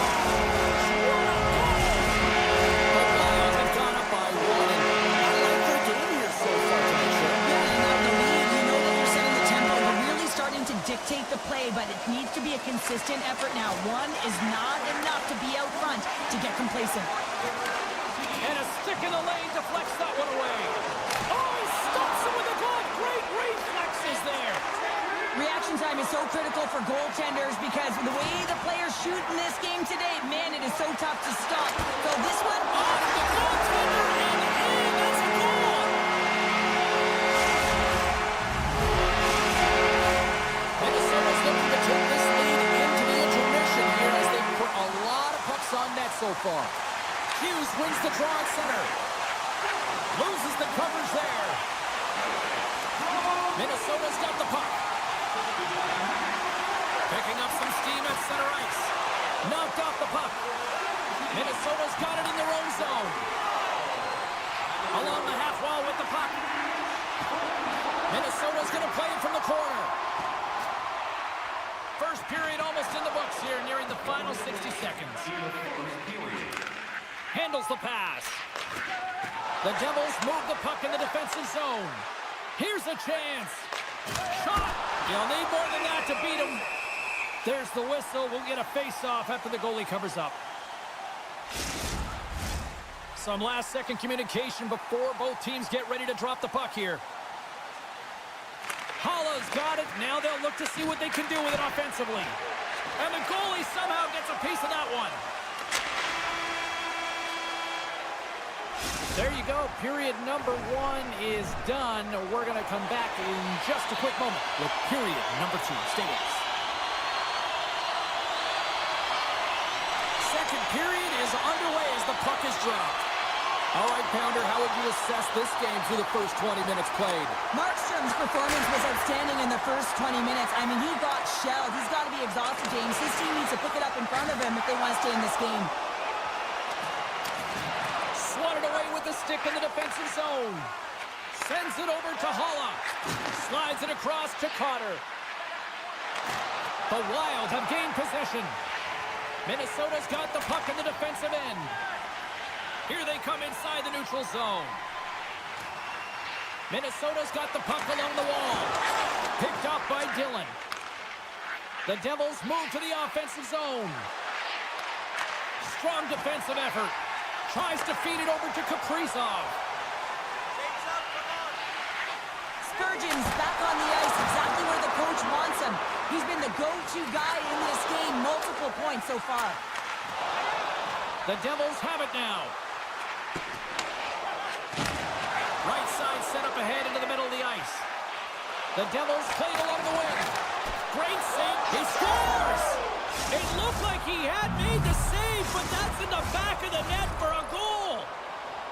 The Lions have gone up by 1. I like their game here so far tonight, Sean. Yeah, and now the lead, you know that you're setting the tempo. You're really starting to dictate the play, but it needs to be a consistent effort now. One is not enough to be out front to get complacent. And a stick in the lane deflects that one away. Oh, he stops him with a glove. Great reflexes there. Reaction time is so critical for goaltenders because the way the players shoot in this game today, man, it is so tough to stop. So this one, Off the goaltender and in. That's a goal. Minnesota's looking to take this lead into the intermission here as they put a lot of pucks on net so far. Hughes wins the draw at center. Loses the coverage there. Minnesota's got the puck. Picking up some steam at center ice. Knocked off the puck. Minnesota's got it in their own zone. Along the half wall with the puck. Minnesota's going to play it from the corner. First period almost in the books here, nearing the final 60 seconds. Handles the pass. The Devils move the puck in the defensive zone. Here's a chance. Shot. You'll need more than that to beat him. There's the whistle. We'll get a face-off after the goalie covers up. Some last-second communication before both teams get ready to drop the puck here. Holla's got it. Now they'll look to see what they can do with it offensively. And the goalie somehow gets a piece of that one. There you go. Period number 1 is done. We're going to come back in just a quick moment with period number 2. Stay with us. Second period is underway as the puck is dropped. All right, Pounder, how would you assess this game through the first 20 minutes played? Markstrom's performance was outstanding in the first 20 minutes. I mean, he got shelled. He's got to be exhausted, James. His team needs to pick it up in front of him if they want to stay in this game. Swatted away with the stick in the defensive zone. Sends it over to Holla. Slides it across to Cotter. The Wild have gained possession. Minnesota's got the puck in the defensive end. Here they come inside the neutral zone. Minnesota's got the puck along the wall. Picked up by Dillon. The Devils move to the offensive zone. Strong defensive effort. Tries to feed it over to Kaprizov. James up, come on. Spurgeon's back on the ice, exactly where the coach wants him. He's been the go-to guy in this game, multiple points so far. The Devils have it now. Right side set up ahead into the middle of the ice. The Devils played along the wing. Great save. He scores! It looked like he had made the save, but that's in the back of the net for a goal.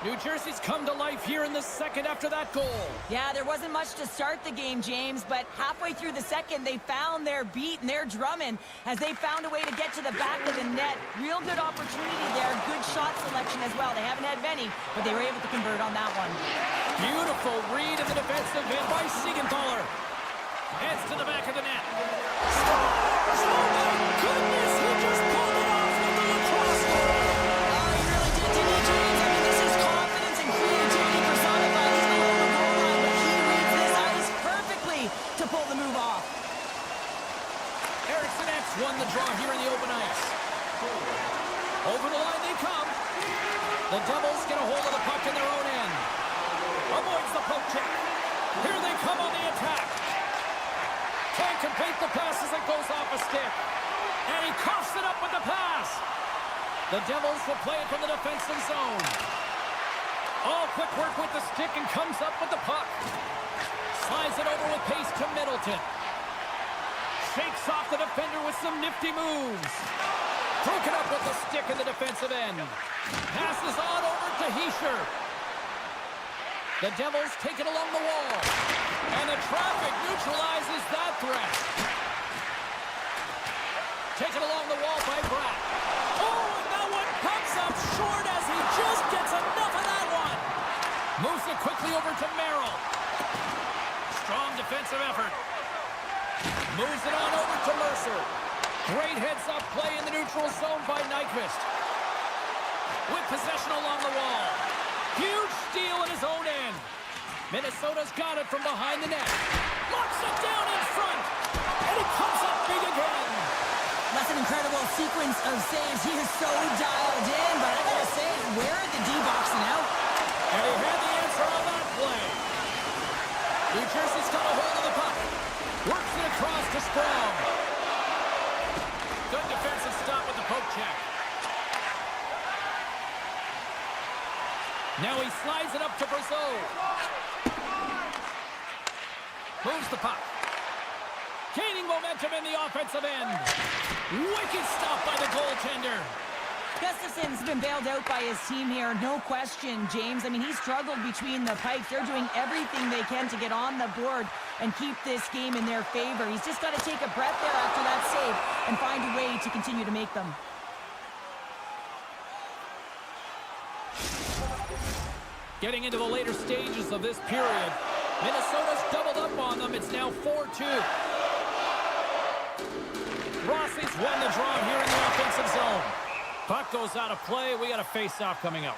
New Jersey's come to life here in the second after that goal. Yeah, there wasn't much to start the game, James, but halfway through the second, they found their beat and their drumming as they found a way to get to the back of the net. Real good opportunity there. Good shot selection as well. They haven't had many, but they were able to convert on that one. Beautiful read in the defensive end by Siegenthaler. Heads to the back of the net. Scores! Oh my goodness! He just pulled it off with the lacrosse goal. Oh, he really did, didn't he, James? I mean, this is confidence and creativity personified. He's below the goal line, but he reads this ice perfectly to pull the move off. Eriksson X won the draw here in the open ice. Over the line they come. The Devils get a hold of the puck in their own end. Avoids the poke check. Here they come on the attack. Can't complete the pass as it goes off a stick. And he coughs it up with the pass. The Devils will play it from the defensive zone. All quick work with the stick and comes up with the puck. Slides it over with pace to Middleton. Shakes off the defender with some nifty moves. Broken up with the stick in the defensive end. Passes on over to Heischer. The Devils take it along the wall. And the traffic neutralizes that threat. Taken along the wall by Bratt. Oh, and that one comes up short as he just gets enough of that one. Moves it quickly over to Merrill. Strong defensive effort. Moves it on over to Mercer. Great heads-up play in the neutral zone by Nyquist. With possession along the wall. Huge steal at his own end. Minnesota's got it from behind the net. Locks it down in front. And it comes up big again. That's an incredible sequence of saves. He is so dialed in, but I gotta say, where are the D-boxing out? And he had the answer on that play. New Jersey's got a hold of the puck. Works it across to Sprong. Good defensive stop with the poke check. Now he slides it up to Brazeau. Moves the puck. Gaining momentum in the offensive end. Wicked stop by the goaltender. Gustafson's been bailed out by his team here, no question, James. I mean, he struggled between the pipes. They're doing everything they can to get on the board and keep this game in their favor. He's just got to take a breath there after that save and find a way to continue to make them. Getting into the later stages of this period, Minnesota's doubled up on them. It's now 4-2. Rossi's won the draw here in the offensive zone. Puck goes out of play. We got a face-off coming up.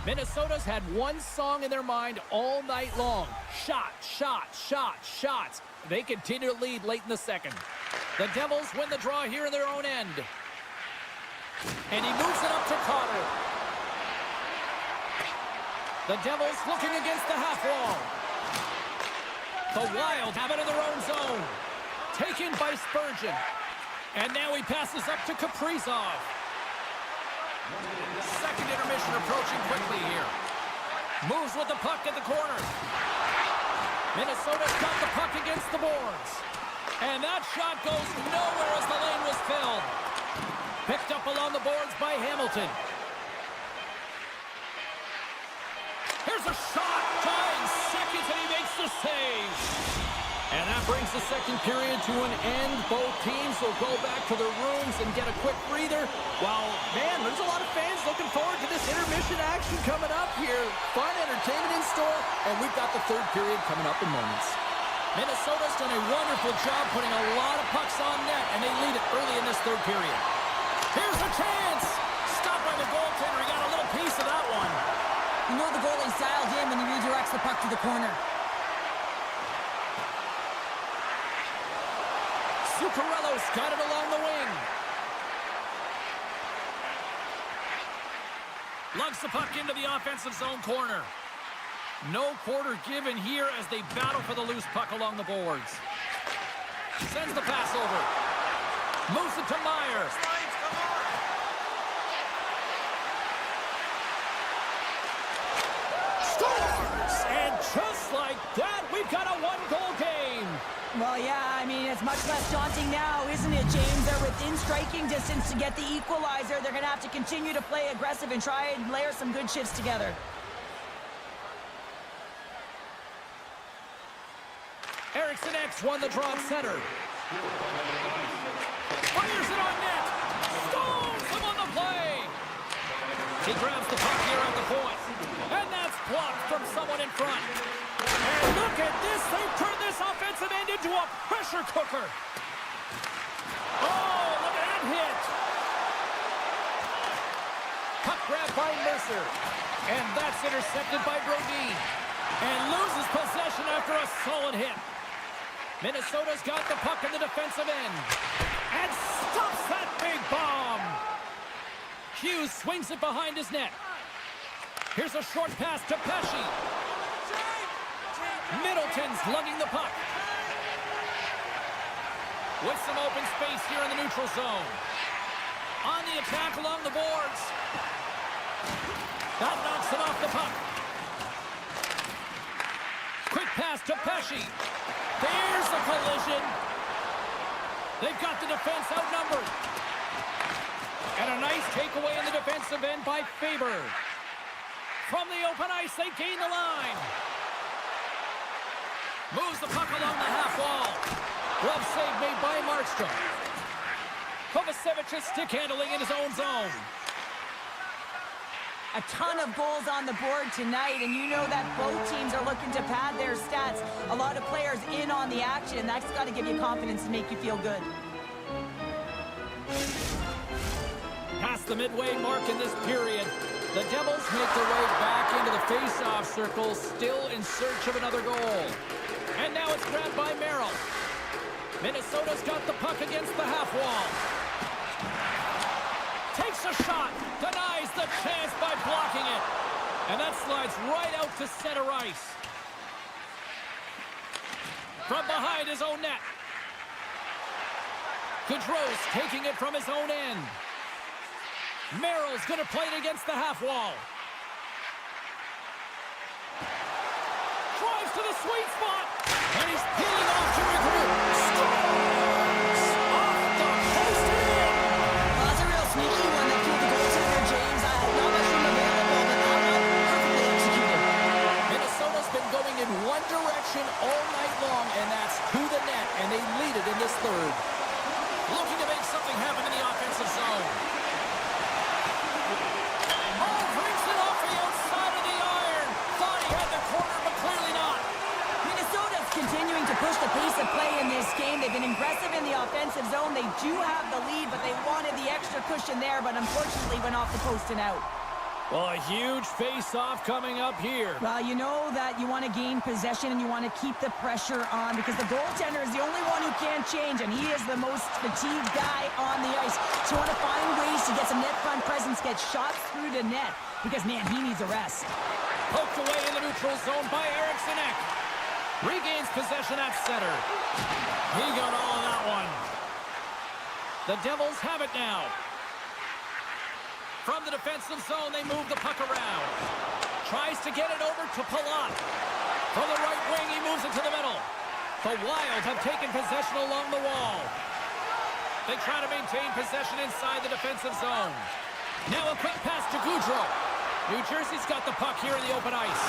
Minnesota's had one song in their mind all night long. Shot, shot, shot, shots. They continue to lead late in the second. The Devils win the draw here in their own end. And he moves it up to Carter. The Devils looking against the half wall. The Wild have it in their own zone. Taken by Spurgeon. And now he passes up to Kaprizov. Second intermission approaching quickly here. Moves with the puck at the corner. Minnesota's got the puck against the boards. And that shot goes nowhere as the lane was filled. Picked up along the boards by Hamilton. Here's a shot. Tying seconds and he makes the save. And that brings the second period to an end. Both teams will go back to their rooms and get a quick breather. While, man, there's a lot of fans looking forward to this intermission action coming up here. Fun entertainment in store, and we've got the third period coming up in moments. Minnesota's done a wonderful job putting a lot of pucks on net, and they lead it early in this third period. Here's a chance. Stopped by the goaltender. He got a little piece of that one. You know the goalie's dialed in when he redirects the puck to the corner. Zuccarello's got it along the wing. Lugs the puck into the offensive zone corner. No quarter given here as they battle for the loose puck along the boards. Sends the pass over. Moves it to Myers. Scores! And just like that, we've got a one-goal game. Well, yeah, I mean, it's much less daunting now, isn't it, James? They're within striking distance to get the equalizer. They're going to have to continue to play aggressive and try and layer some good shifts together. Eriksson X won the draw center. Fires it on net. Stones him on the play. He grabs the puck here at the point. And that's blocked from someone in front. And look at this. They've turned this offensive end into a pressure cooker. Oh, look at that hit. Puck grab by Mercer. And that's intercepted by Brodin. And loses possession after a solid hit. Minnesota's got the puck in the defensive end. And stops that big bomb. Hughes swings it behind his net. Here's a short pass to Pesci. Middleton's lugging the puck. With some open space here in the neutral zone. On the attack along the boards. That knocks him off the puck. Quick pass to Pesci. There's the collision. They've got the defense outnumbered. And a nice takeaway in the defensive end by Faber. From the open ice, they gain the line. Moves the puck along the half wall. Glove save made by Markstrom. Kovacevic's stick handling in his own zone. A ton of goals on the board tonight, and you know that both teams are looking to pad their stats. A lot of players in on the action. That's got to give you confidence and make you feel good. Past the midway mark in this period, the Devils make their way back into the face-off circle, still in search of another goal. And now it's grabbed by Merrill. Minnesota's got the puck against the half wall. Takes a shot, denies the chance by blocking it. And that slides right out to center ice. From behind his own net. Gaudreau's taking it from his own end. Merrill's going to play it against the half wall. Drives to the sweet spot. And he's peeling off to regroup. Scores! Off the post and in. Well, that's a real sneaky one that killed the goaltender, James. I had not much room available, but that one perfectly executed. Minnesota's been going in one direction all night long, and that's to the net, and they lead it in this third. Looking to make something happen in the offensive zone. Oh, brings it off the outside of the iron. Thought he had the corner, but clearly not. Minnesota's continuing to push the pace of play in this game. They've been aggressive in the offensive zone. They do have the lead, but they wanted the extra cushion there, but unfortunately went off the post and out. Well, a huge face-off coming up here. Well, you know that you want to gain possession and you want to keep the pressure on because the goaltender is the only one who can't change, and he is the most fatigued guy on the ice. So you want to find ways to get some net front presence, get shots through the net because, man, he needs a rest. Poked away in the neutral zone by Eriksson Ek. Regains possession at center. He got all of that one. The Devils have it now. From the defensive zone, they move the puck around. Tries to get it over to Palat. From the right wing, he moves it to the middle. The Wild have taken possession along the wall. They try to maintain possession inside the defensive zone. Now a quick pass to Gaudreau. New Jersey's got the puck here in the open ice.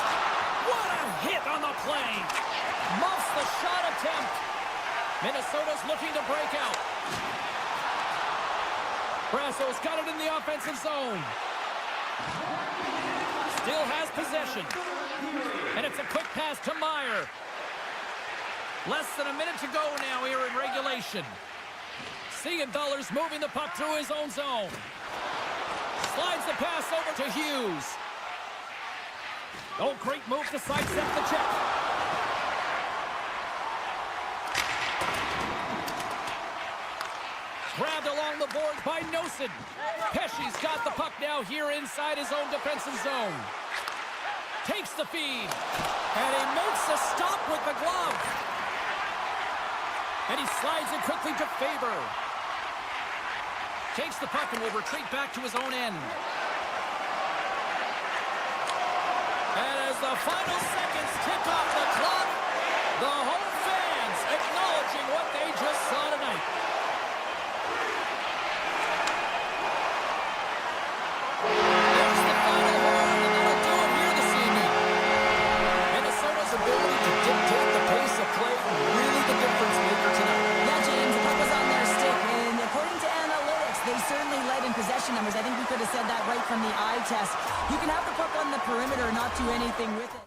What a hit on the play. Muffs the shot attempt. Minnesota's looking to break out. Brasso's got it in the offensive zone. Still has possession. And it's a quick pass to Meyer. Less than a minute to go now here in regulation. Siegenthaler's moving the puck through his own zone. Slides the pass over to Hughes. Oh, great move to sidestep the check. Grabbed along the boards by Nosen. Pesci's got the puck now here inside his own defensive zone. Takes the feed. And he makes a stop with the glove. And he slides it quickly to Faber. Takes the puck and will retreat back to his own end. And as the final seconds tick off the clock, the home fans acknowledging what they just saw tonight. There's the final horn, and that'll do it here this evening. Minnesota's ability to dictate the pace of play really the difference maker tonight. Yeah, James, the puck was on their stick, and according to analytics, they certainly led in possession numbers. I think we could have said that right from the eye test. You can have the puck on the perimeter and not do anything with it.